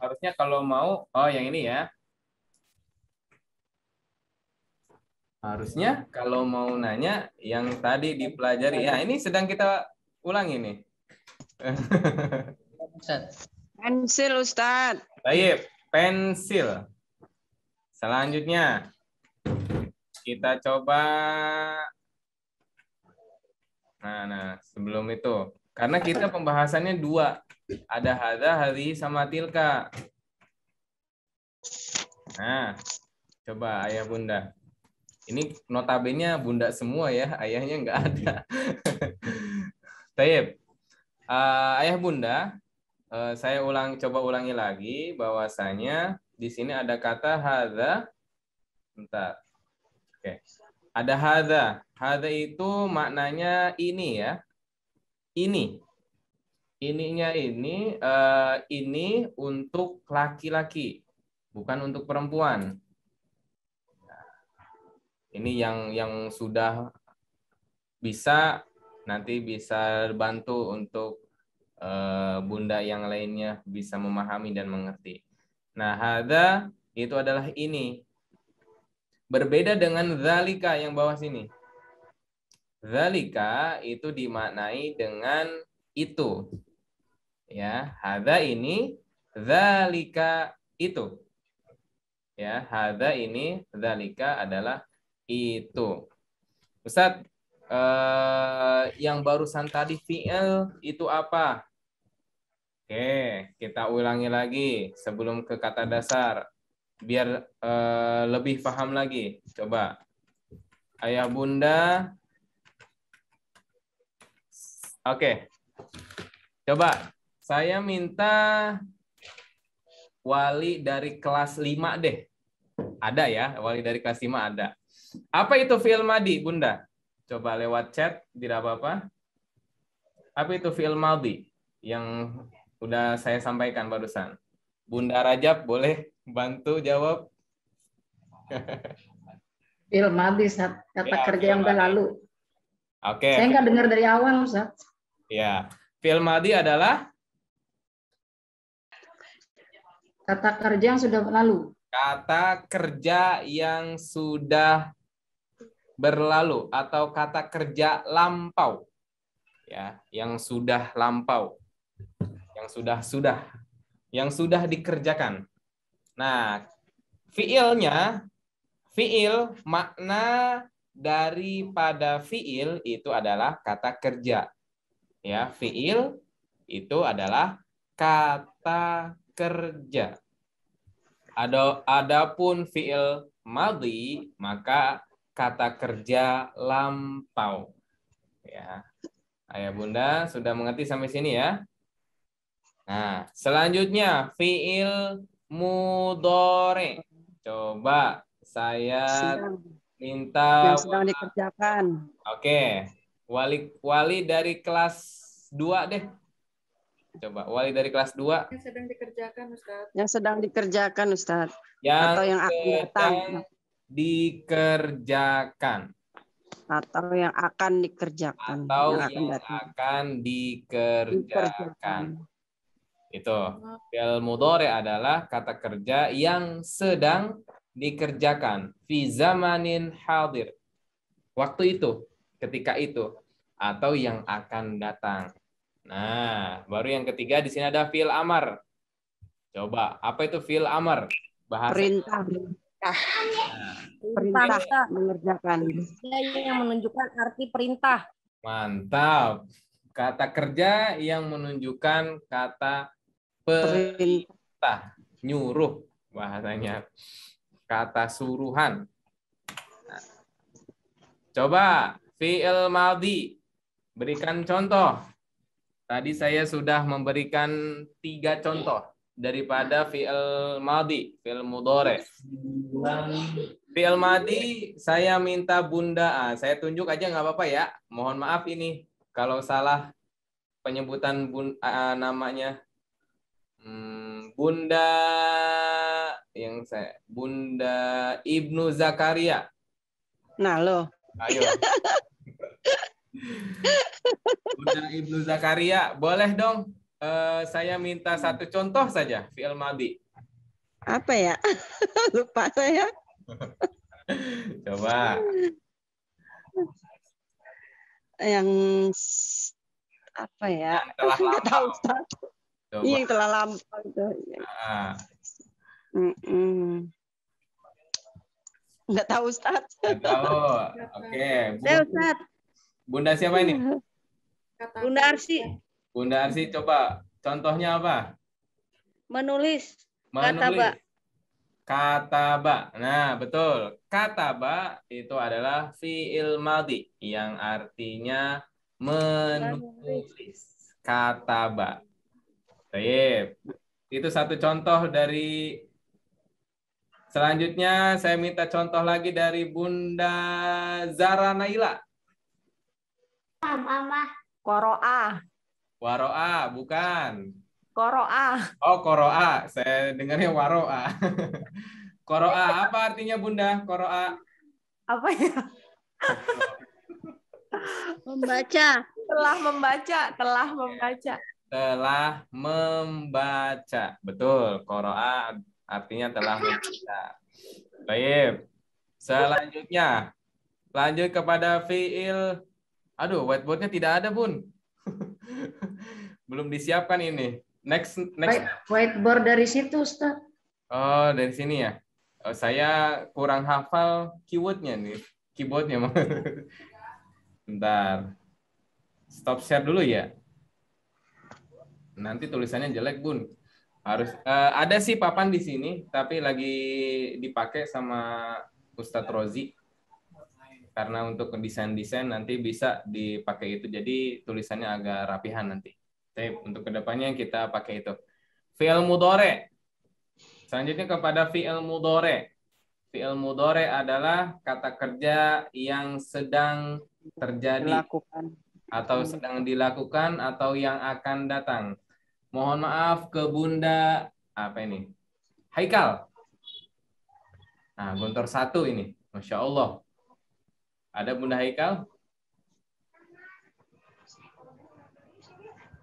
Harusnya kalau mau, oh yang ini ya. Harusnya kalau mau nanya yang tadi dipelajari. Ya, ini sedang kita ulangi nih. Ustaz. Pensil, Ustaz. Baik, pensil. Selanjutnya kita coba. Nah, sebelum itu, karena kita pembahasannya dua, ada hadza, hadhi, sama tilka. Nah, coba ayah bunda. Ini notabene bunda semua ya, ayahnya nggak ada. Taib. Ayah bunda, saya coba ulangi lagi bahwasanya di sini ada kata hadza. Bentar. Oke. Ada hadza. Hadza itu maknanya ini ya. Ini. Ininya ini untuk laki-laki, bukan untuk perempuan. Ini yang sudah bisa, nanti bisa bantu untuk bunda yang lainnya bisa memahami dan mengerti. Nah, hadza itu adalah ini. Berbeda dengan zalika yang bawah sini. Zalika itu dimaknai dengan itu. Ya, hadza ini, zalika itu. Ya, hadza ini, zalika adalah itu. Ustaz, yang barusan tadi fi'il itu apa? Oke, kita ulangi lagi sebelum ke kata dasar. Biar lebih paham lagi. Coba. Ayah bunda. Oke. Coba. Saya minta wali dari kelas 5 deh. Ada ya, wali dari kelas 5 ada. Apa itu fi'il madhi, bunda? Coba lewat chat, tidak apa-apa. Apa itu fi'il madhi yang udah saya sampaikan barusan? Bunda Rajab boleh bantu jawab. Fi'il madhi, kata Ya, kerja yang udah lalu. Oke. Saya nggak dengar dari awal, Ustaz. Ya, fi'il madhi adalah Kata kerja yang sudah lalu. kata kerja yang sudah berlalu atau kata kerja lampau. Ya, yang sudah lampau. Yang sudah dikerjakan. Nah, fi'il makna daripada fi'il itu adalah kata kerja. Ya, fi'il itu adalah kata kerja. Adapun fi'il madhi maka kata kerja lampau. Ya. Ayah bunda sudah mengerti sampai sini ya? Nah, selanjutnya fi'il mudhari. Coba saya minta Yang sedang dikerjakan. Oke. Wali dari kelas 2 deh. Coba wali dari kelas 2. Yang sedang dikerjakan, Ustaz. Yang sedang dikerjakan, Ustaz. Yang Atau yang akan datang. Dikerjakan. Atau yang akan dikerjakan. Atau yang akan dikerjakan. Itu. Fi'il mudhari adalah kata kerja yang sedang dikerjakan. Fi zamanin hadir. Waktu itu, ketika itu. Atau yang akan datang. Nah, baru yang ketiga di sini ada fi'il amar. Coba, apa itu fi'il amar? Bahasa perintah. Perintah mengerjakan. Yang menunjukkan arti perintah. Mantap. Kata kerja yang menunjukkan kata perintah. Nyuruh bahasanya. Kata suruhan. Nah. Coba fi'il madhi. Berikan contoh. Tadi saya sudah memberikan 3 contoh daripada fi'il madhi, fi'il mudhari. Fi'il madhi saya minta Bunda. Saya tunjuk aja nggak apa-apa ya. Mohon maaf ini kalau salah penyebutan namanya. Bunda Bunda Ibnu Zakaria. Nah, loh. Ayo. Bunda Ibnu Zakaria, boleh dong saya minta 1 contoh saja fi'il madhi. Apa ya? Lupa saya. Coba. Yang apa ya? Telah Nggak tahu, lampau. Ustaz. Coba. Iya, yang telah lampau itu. Ah, Nggak tahu, Ustaz. nggak tahu. Oke. Saya, Ustaz. Bunda siapa ini? Bunda Arsi. Bunda Arsi, coba contohnya apa? Menulis. Menulis. Kataba. Nah, betul. Kataba itu adalah fi'il madhi yang artinya menulis. Kataba. Baik. Itu 1 contoh dari. Selanjutnya saya minta contoh lagi dari Bunda Zara Naila. Mama. Koroa. Waro'a, bukan. Koroa. Oh, koro'a. Saya dengarnya waro'a. Koro'a, apa artinya Bunda? Koro'a. Apa ya? Membaca. Telah membaca. Telah membaca. Telah membaca. Betul, koro'a artinya telah membaca. Baik. Selanjutnya, lanjut kepada fi'il. Aduh, whiteboardnya tidak ada, Bun. Belum disiapkan ini. Next. Whiteboard dari situ, Ustaz. Oh, dari sini ya. Oh, saya kurang hafal keywordnya nih. Keyboardnya. Bentar. Stop share dulu ya. Nanti tulisannya jelek, Bun. Harus ada sih papan di sini, tapi lagi dipakai sama Ustadz Rozi. Karena untuk desain-desain nanti bisa dipakai itu. Jadi tulisannya agak rapihan nanti. Tapi untuk kedepannya kita pakai itu. Fi'il mudhari. Selanjutnya kepada fi'il mudhari. Fi'il mudhari adalah kata kerja yang sedang terjadi. Dilakukan. Atau sedang dilakukan atau yang akan datang. Mohon maaf ke Bunda apa ini? Haikal. Nah, Guntur 1 ini. Masya Allah. Ada Bunda Haikal?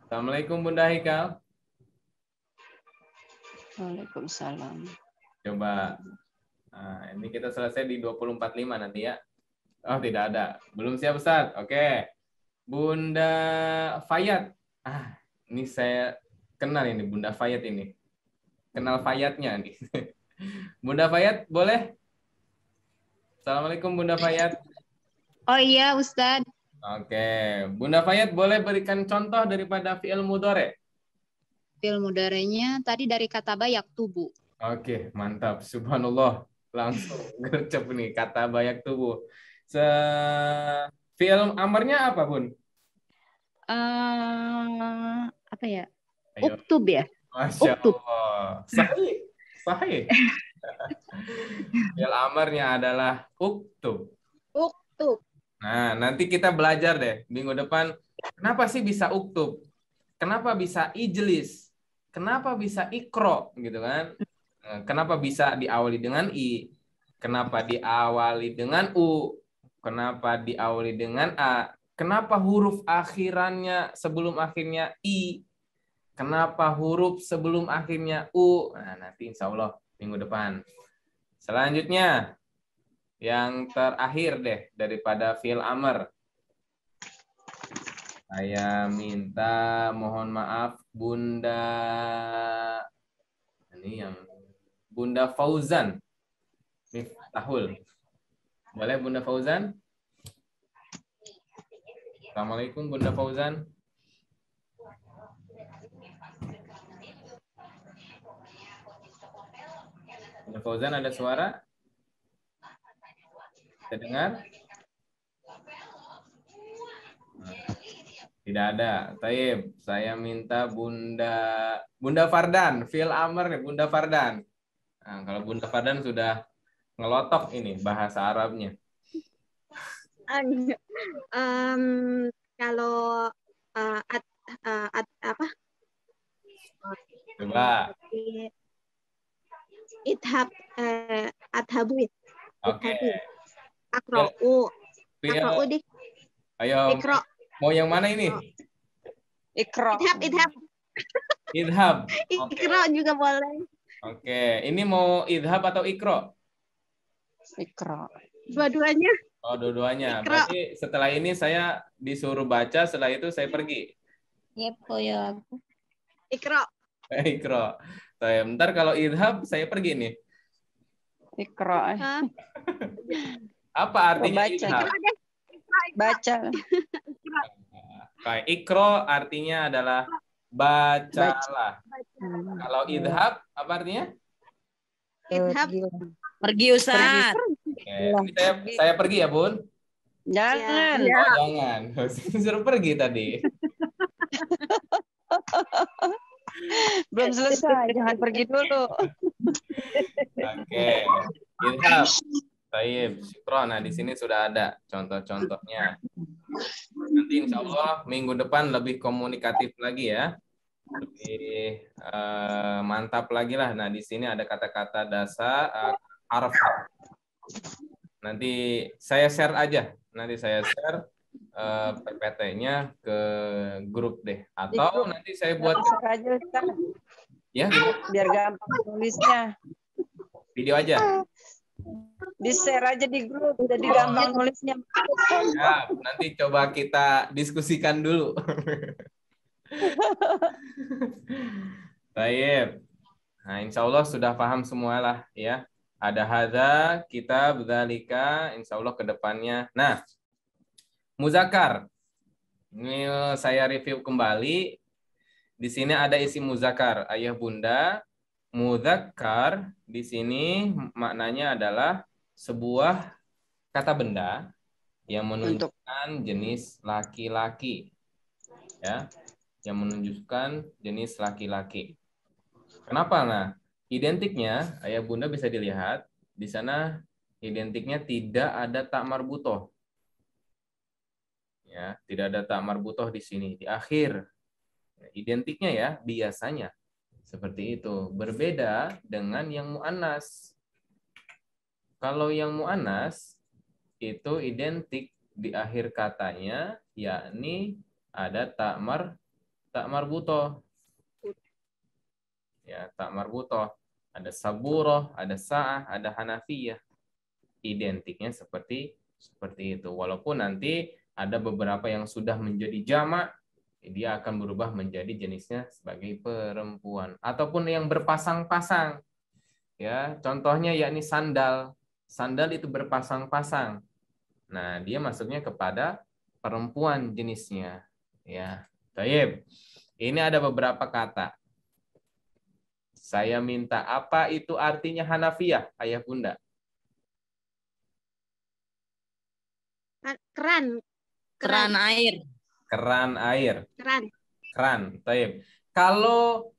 Assalamualaikum Bunda Haikal. Waalaikumsalam. Coba. Nah, ini kita selesai di 2045 nanti ya. Oh, tidak ada. Belum siap Ustaz. Oke. Bunda Fayat. Ini saya kenal ini Bunda Fayat ini. Kenal Fayatnya nih. Bunda Fayat, boleh? Assalamualaikum Bunda Fayat. Oh iya, Ustadz. Oke. Bunda Fayat, boleh berikan contoh daripada fi'il mudhari? Fi'il mudhari'nya tadi dari kataba yaktubu. Oke, mantap. Subhanallah. Langsung gercep nih, kata bayak tubuh. Fi'il amarnya apa, Bun? Apa ya? Ayo. Uktub ya? Masya Uktub. Allah. Sahih. Sahih. Fi'il amarnya adalah uktub. Uktub. Nah, nanti kita belajar deh minggu depan. Kenapa sih bisa uktub? Kenapa bisa ijlis? Kenapa bisa ikro? Gitu kan? Kenapa bisa diawali dengan i? Kenapa diawali dengan u? Kenapa diawali dengan a? Kenapa huruf akhirannya sebelum akhirnya i? Kenapa huruf sebelum akhirnya u? Nah, nanti insya Allah minggu depan. Selanjutnya, yang terakhir deh daripada fi'il amr. Saya minta mohon maaf Bunda, ini yang Bunda Fauzan Miftahul. Boleh Bunda Fauzan? Assalamualaikum Bunda Fauzan. Bunda Fauzan ada suara? Bisa dengar? Tidak ada. Taib, saya minta Bunda Fardan, fil amr nih, Bunda Fardan. Nah, kalau Bunda Fardan sudah ngelotok ini bahasa Arabnya. Kalau apa? Coba. Adhabu. Oke. Akra'u. Fil, Akra'u di. ayo, Ikra. mau yang mana ini? Ikra. Idhab. Idhab. Ikra juga boleh. Oke, ini mau idhab atau ikro? Ikra. Dua-duanya. Oh, dua-duanya. Ikro. Berarti setelah ini saya disuruh baca, setelah itu saya pergi. Yep, ya. Ikra. Ikro. Saya bentar kalau idhab saya pergi nih. Ikra. Apa artinya Baca. idhab? Baca. Baik, ikro artinya adalah bacalah. Kalau idhab apa artinya? Idhab. Pergi Ustaz. Oke, ini saya pergi ya, Bun. Jangan. Oh, jangan. Suruh pergi tadi. Belum selesai. Jangan pergi dulu. Oke. Idhab. Baik, syukron. Nah, di sini sudah ada contoh-contohnya. Nanti insya Allah minggu depan lebih komunikatif lagi ya. Lebih mantap lagi lah. Nah, di sini ada kata-kata dasar harf. Nanti saya share aja. Nanti saya share PPT-nya ke grup deh. Atau nanti saya buat aja, ya biar gampang tulisnya. video aja. Di-share aja di grup, jadi gampang nulisnya. Ya, nanti coba kita diskusikan dulu. Baik. Nah, insya Allah sudah paham semua lah ya. Ada hadza, kita dzalika, insya Allah ke depannya. Nah, muzakkar. Ini saya review kembali. Di sini ada isi muzakkar, ayah bunda. Muzakkar di sini maknanya adalah sebuah kata benda yang menunjukkan jenis laki-laki. Ya, yang menunjukkan jenis laki-laki. Kenapa? Nah, identiknya ayah bunda bisa dilihat di sana identiknya tidak ada tak marbutoh. Ya, tidak ada tak marbutoh di sini di akhir. Identiknya ya biasanya seperti itu. Berbeda dengan yang muannas. Kalau yang muannas itu identik di akhir katanya yakni ada tak marbutoh. Ya, tak marbutoh. Ada saburoh, ada sa'ah, ada hanafiyah. Identiknya seperti itu. Walaupun nanti ada beberapa yang sudah menjadi jamak, dia akan berubah menjadi jenisnya sebagai perempuan. Ataupun yang berpasang-pasang. Ya, contohnya yakni sandal. Sandal itu berpasang-pasang. Nah, dia masuknya kepada perempuan jenisnya. Ya, baik. Ini ada beberapa kata. Saya minta apa itu artinya Hanafiyah, ayah bunda? Keran. Keran air. Keran air. Keran. Baik. Kalau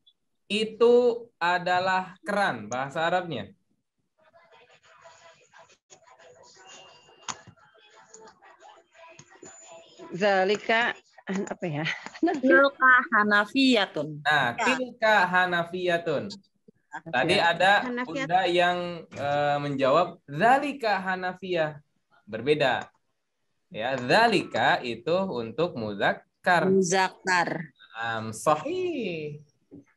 itu adalah keran, bahasa Arabnya? Zalika apa ya? Tilka Hanafiyatun. Nah, tilka Hanafiyatun. Tadi ada bunda yang menjawab zalika Hanafiyah. Berbeda. Ya, zalika itu untuk muzakkar. Muzakkar. Sahih.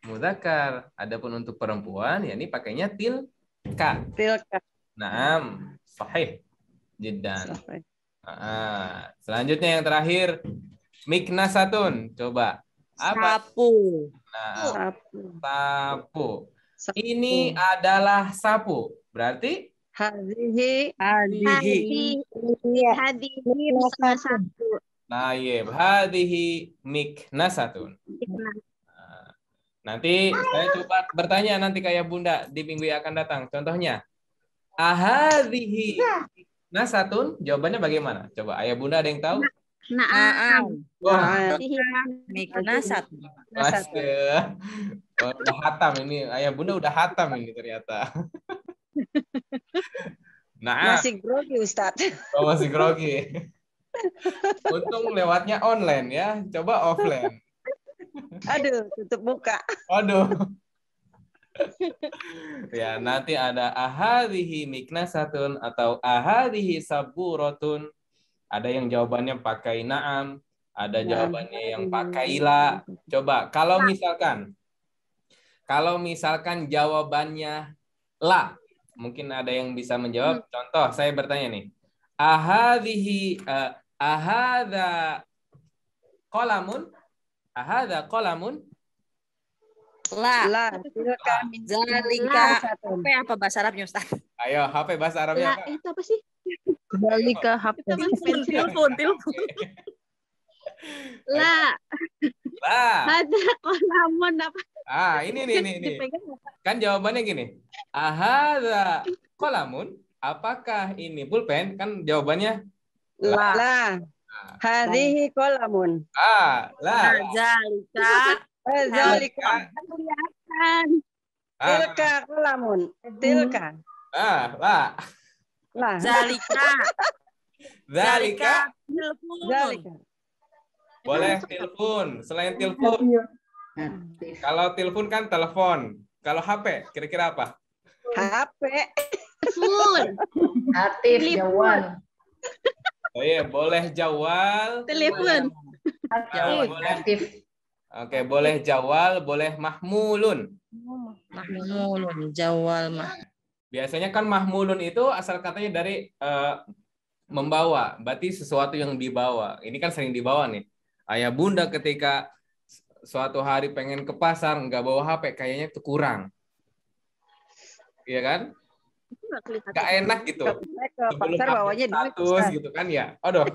Muzakkar. Adapun untuk perempuan, ya ini pakainya tilka. Tilka. Naam, sahih. Jiddan. Selanjutnya yang terakhir, miknasatun. Coba. Apa? Sapu. Nah, sapu. Ini adalah sapu. Berarti Hadhihi satu. Naib, hadhihi miknasatun. Nanti saya coba bertanya nanti kayak bunda di minggu yang akan datang. Contohnya, ahadhihi miknasatun. Jawabannya bagaimana? Coba ayah bunda ada yang tahu? Naam. Wah, Miknasat. masya. Oh, udah hatam ini. Ayah bunda udah hatam ini ternyata. Nah, Masih grogi Ustadz. oh, masih grogi. Untung lewatnya online ya. Coba offline. Aduh, tutup muka. Waduh. Ya, nanti ada ahadhihi miknasatun atau ahadhihi saburatun. Ada yang jawabannya pakai na'am, ada jawabannya yang pakai la. Coba kalau misalkan jawabannya la, mungkin ada yang bisa menjawab. Contoh, saya bertanya nih. Ahadhihi ahadha qalamun? Ahadha qalamun? La. Tilka min Zalika. Apa bahasa Arabnya, Ustaz? Ayo, HP bahasa Arabnya apa? Itu apa sih? Zalika HP. Telepon. La. La. Ada kolamun apa? Ini. Kan jawabannya gini. Ahadha qalamun? Apakah ini pulpen? Kan jawabannya La. Hadhihi qalamun. la. Zalika. Zalika. Kelihatan. Tilka qalamun. Tilka. La. La. Zalika. Zalika. Zalika. Boleh telepon. Selain telepon. Kalau telepon kan telepon. Kalau HP, kira-kira apa? HP. Full. Hatif, jawal. Oh iya, boleh jawal. Telepon. Boleh. Hatif. Oke, boleh jawal, boleh mahmulun. Mahmulun, jawal mah. Biasanya kan mahmulun itu asal katanya dari membawa, berarti sesuatu yang dibawa. Ini kan sering dibawa nih. Ayah bunda ketika suatu hari pengen ke pasar nggak bawa HP, kayaknya itu kurang. Iya kan? Nggak enak gitu. Ke pasar bawanya duit. Status gitu kan ya. Aduh,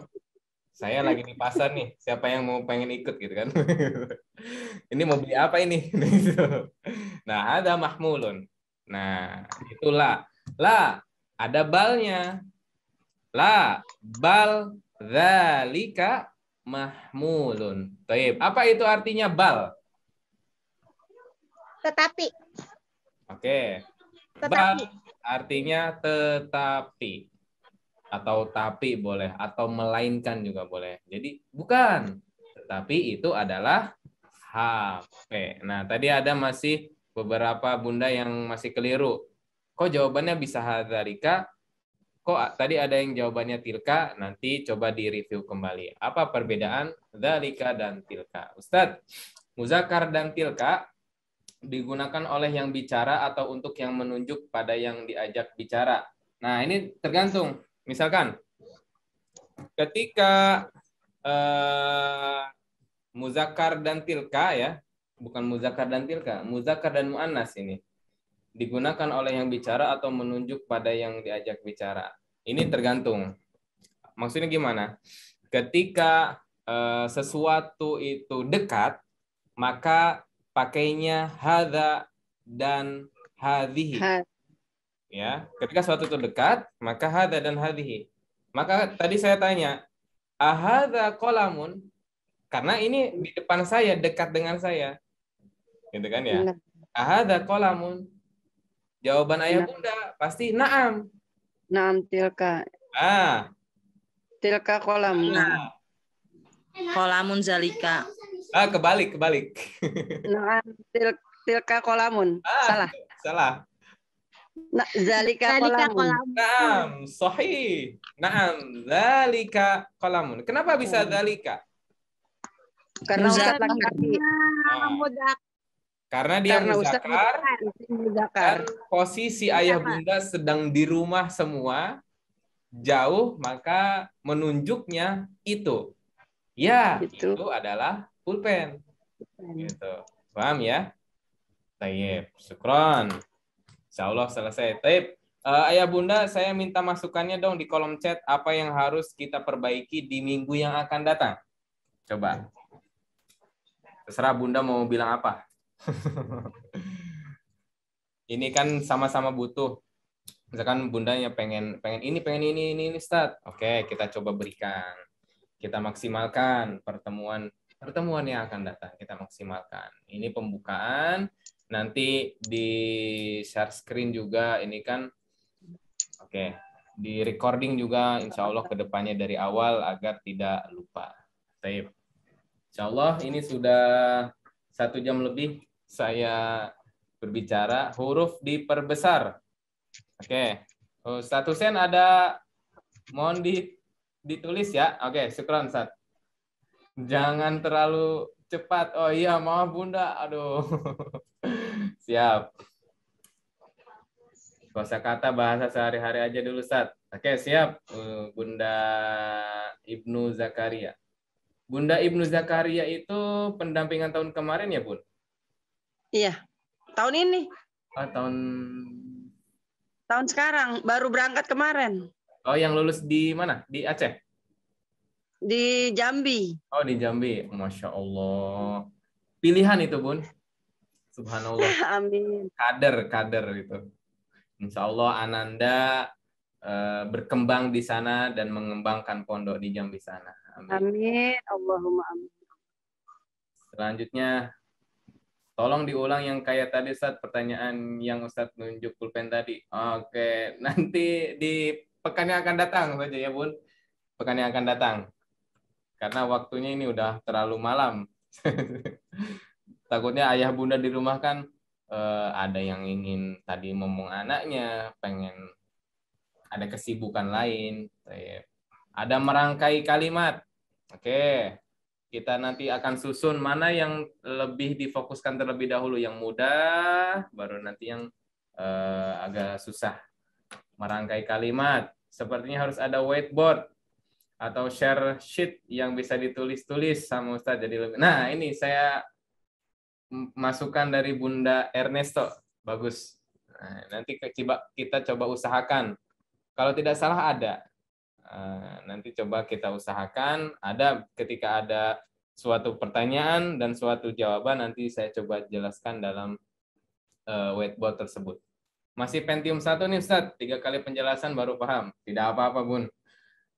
saya lagi di pasar nih. Siapa yang mau pengen ikut gitu kan? Ini mau beli apa ini? Nah, ada mahmulun. Nah, itulah. La, ada balnya. La, bal, dzalika mahmulun. Taib. Apa itu artinya bal? Tetapi. Oke. Bal Tetapi. artinya tetapi. Atau tapi boleh. Atau melainkan juga boleh. Jadi bukan. Tetapi itu adalah HP. Nah, tadi ada masih beberapa bunda yang masih keliru. Kok jawabannya bisa hadzalika? Kok tadi ada yang jawabannya tilka? Nanti coba di-review kembali. Apa perbedaan dzalika dan tilka? Ustadz, muzakkar dan tilka digunakan oleh yang bicara atau untuk yang menunjuk pada yang diajak bicara. Nah, ini tergantung. Misalkan, ketika muzakkar dan tilka ya, bukan muzakkar dan tilka, muzakkar dan muannas ini digunakan oleh yang bicara atau menunjuk pada yang diajak bicara. Ini tergantung. Maksudnya gimana? Ketika sesuatu itu dekat, maka pakainya hadza dan hadhihi. Ya, ketika sesuatu itu dekat, maka hadza dan hadhihi. Maka tadi saya tanya, ahadza qalamun? Karena ini di depan saya, dekat dengan saya. Gitu kan ya? Ahadza qalamun? Jawaban ayah bunda pasti na'am. Naam tilka. Tilka qalamun. Qalamun zalika. Kebalik. Naam tilka qalamun. Salah. Zalika qalamun. Naam, sahih. Naam, zalika qalamun. Kenapa bisa zalika? Karena Ustaz laki-laki. Karena dia muzakkar. Dan posisi ayah bunda sedang di rumah semua, jauh, maka menunjuknya itu. Ya, itu adalah pulpen. Gitu. Paham ya? Tayyib. Syukron. Insyaallah selesai. Tayyib. Ayah bunda, saya minta masukannya dong di kolom chat apa yang harus kita perbaiki di minggu yang akan datang. Coba. Terserah bunda mau bilang apa. Ini kan sama-sama butuh. Misalkan bundanya pengen ini Ustaz. Oke, kita coba berikan. kita maksimalkan pertemuan yang akan datang, kita maksimalkan. Ini pembukaan, nanti di share screen juga, ini kan oke, di recording juga insya Allah kedepannya dari awal agar tidak lupa. Baik. Insya Allah ini sudah 1 jam lebih saya berbicara, huruf diperbesar. Oke, Ustaz Husain ada, mohon ditulis ya. Oke, syukran Ustaz. Jangan terlalu cepat. Oh iya, maaf Bunda. Aduh. Siap. Kosakata bahasa sehari-hari aja dulu, Ustaz. Oke, siap. Bunda Ibnu Zakaria. Bunda Ibnu Zakaria itu pendampingan tahun kemarin ya, Bun? Iya. Tahun ini. Oh, Tahun sekarang. Baru berangkat kemarin. Oh, yang lulus di mana? Di Aceh? Di Jambi. Oh, di Jambi. Masya Allah. Pilihan itu, Bun. Subhanallah. Amin. Kader itu. Insya Allah Ananda berkembang di sana dan mengembangkan pondok di Jambi sana. Amin. Amin. Allahumma amin. Selanjutnya, tolong diulang yang kayak tadi, Ustaz, pertanyaan yang Ustaz nunjuk pulpen tadi. Oke, nanti di pekan yang akan datang saja ya, Bun. Pekan yang akan datang. Karena waktunya ini udah terlalu malam. Takutnya ayah bunda di rumah kan ada yang ingin tadi ngomong anaknya, pengen ada kesibukan lain. Ada merangkai kalimat. Oke, kita nanti akan susun mana yang lebih difokuskan terlebih dahulu. Yang mudah, baru nanti yang agak susah. Merangkai kalimat. Sepertinya harus ada whiteboard atau share sheet yang bisa ditulis-tulis sama Ustadz. Jadi lebih. Nah, ini saya masukan dari Bunda Ernesto. Bagus. Nah, nanti kita coba usahakan. Kalau tidak salah ada. Nanti coba kita usahakan. Ada ketika ada suatu pertanyaan dan suatu jawaban, nanti saya coba jelaskan dalam whiteboard tersebut. Masih Pentium 1 nih Ustadz. 3 kali penjelasan baru paham. Tidak apa-apa, Bun.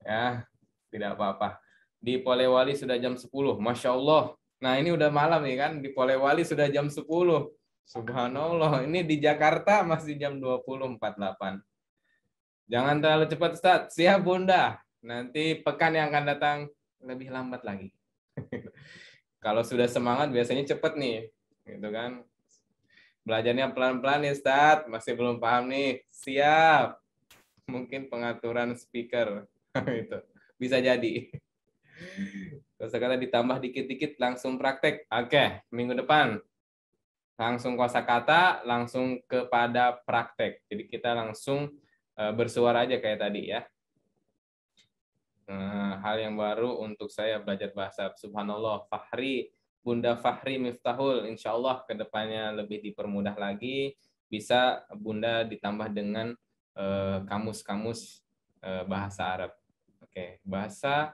Ya. Tidak apa-apa. Di Polewali sudah jam 10. Masya Allah. Nah, ini udah malam nih kan. Di Polewali sudah jam 10. Subhanallah. Ini di Jakarta masih jam 20.48. Jangan terlalu cepat, Ustaz. Siap, Bunda. Nanti pekan yang akan datang lebih lambat lagi. Kalau sudah semangat biasanya cepat nih. Gitu kan. Belajarnya pelan-pelan nih, Ustaz. Masih belum paham nih. Siap. Mungkin pengaturan speaker. Itu. Bisa jadi. Kosakata ditambah dikit-dikit langsung praktek. Oke, minggu depan langsung kosakata, langsung kepada praktek. Jadi kita langsung bersuara aja kayak tadi ya. Hal yang baru untuk saya belajar bahasa. Subhanallah, Fahri, Bunda Fahri Miftahul, insya Allah kedepannya lebih dipermudah lagi. Bisa Bunda ditambah dengan kamus-kamus bahasa Arab. Oke, bahasa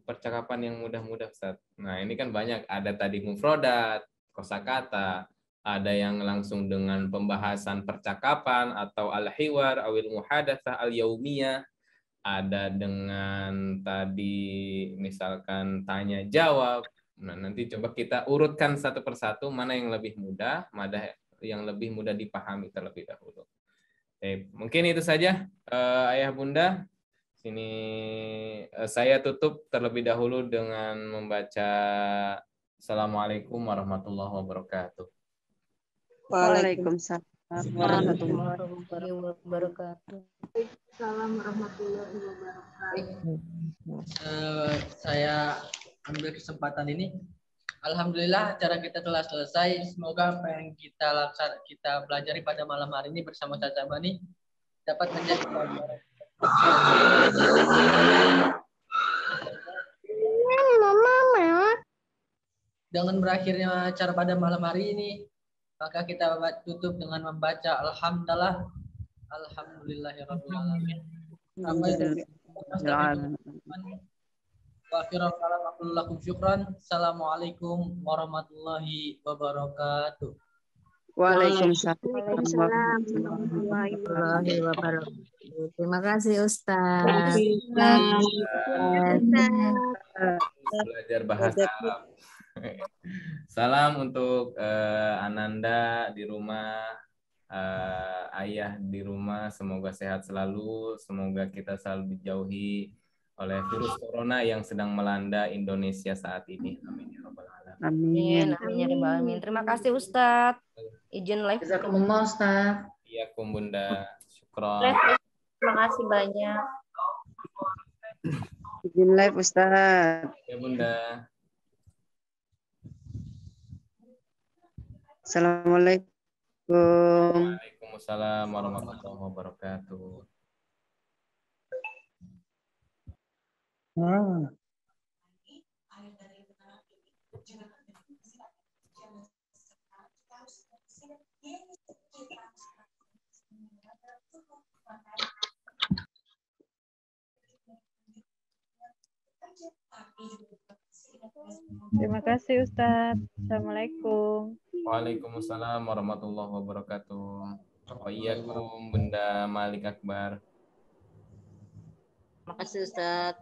percakapan yang mudah-mudah, Ustaz. Nah, ini kan banyak. Ada tadi mufrodat, kosakata, ada yang langsung dengan pembahasan percakapan atau al-hiwar, awil muhadatsah al-yaumiyah. Ada dengan tadi misalkan tanya jawab. Nah, nanti coba kita urutkan satu persatu mana yang lebih mudah, mana yang lebih mudah dipahami terlebih dahulu. Mungkin itu saja, Ayah Bunda. Sini saya tutup terlebih dahulu dengan membaca Assalamualaikum warahmatullahi wabarakatuh. Waalaikumsalam warahmatullahi wabarakatuh. Assalamualaikum warahmatullahi wabarakatuh. Saya ambil kesempatan ini. Alhamdulillah acara kita telah selesai. Semoga apa yang kita pelajari pada malam hari ini bersama Ustaz Sabani dapat menjadi pelajaran. Dengan berakhirnya acara pada malam hari ini, maka kita tutup dengan membaca Alhamdulillahirabbil alamin. Assalamualaikum warahmatullahi wabarakatuh. Waalaikumsalam warahmatullahi wabarakatuh. Terima kasih Ustaz. Belajar bahasa Arab. Salam untuk Ananda di rumah, ayah di rumah. Semoga sehat selalu. Semoga kita selalu dijauhi oleh virus corona yang sedang melanda Indonesia saat ini. Amin ya rabbal alamin. Amin. Amin ya rabbal alamin. Terima kasih Ustaz. Izin live. Jazakumullah Ustaz. Iya, Bunda. Syukron. Terima kasih banyak. Izin live Ustaz. Ya, Bunda. Assalamualaikum. Waalaikumsalam warahmatullahi wabarakatuh. Terima kasih Ustaz. Assalamualaikum. Waalaikumsalam warahmatullahi wabarakatuh. Waalaikumsalam Bunda Malik Akbar. Terima kasih Ustaz.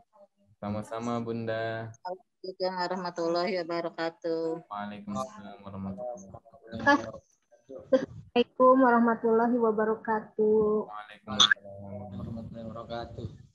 Sama-sama Bunda. Assalamualaikum warahmatullahi wabarakatuh. Waalaikumsalam warahmatullahi wabarakatuh. Assalamualaikum warahmatullahi wabarakatuh. Waalaikumsalam warahmatullahi wabarakatuh.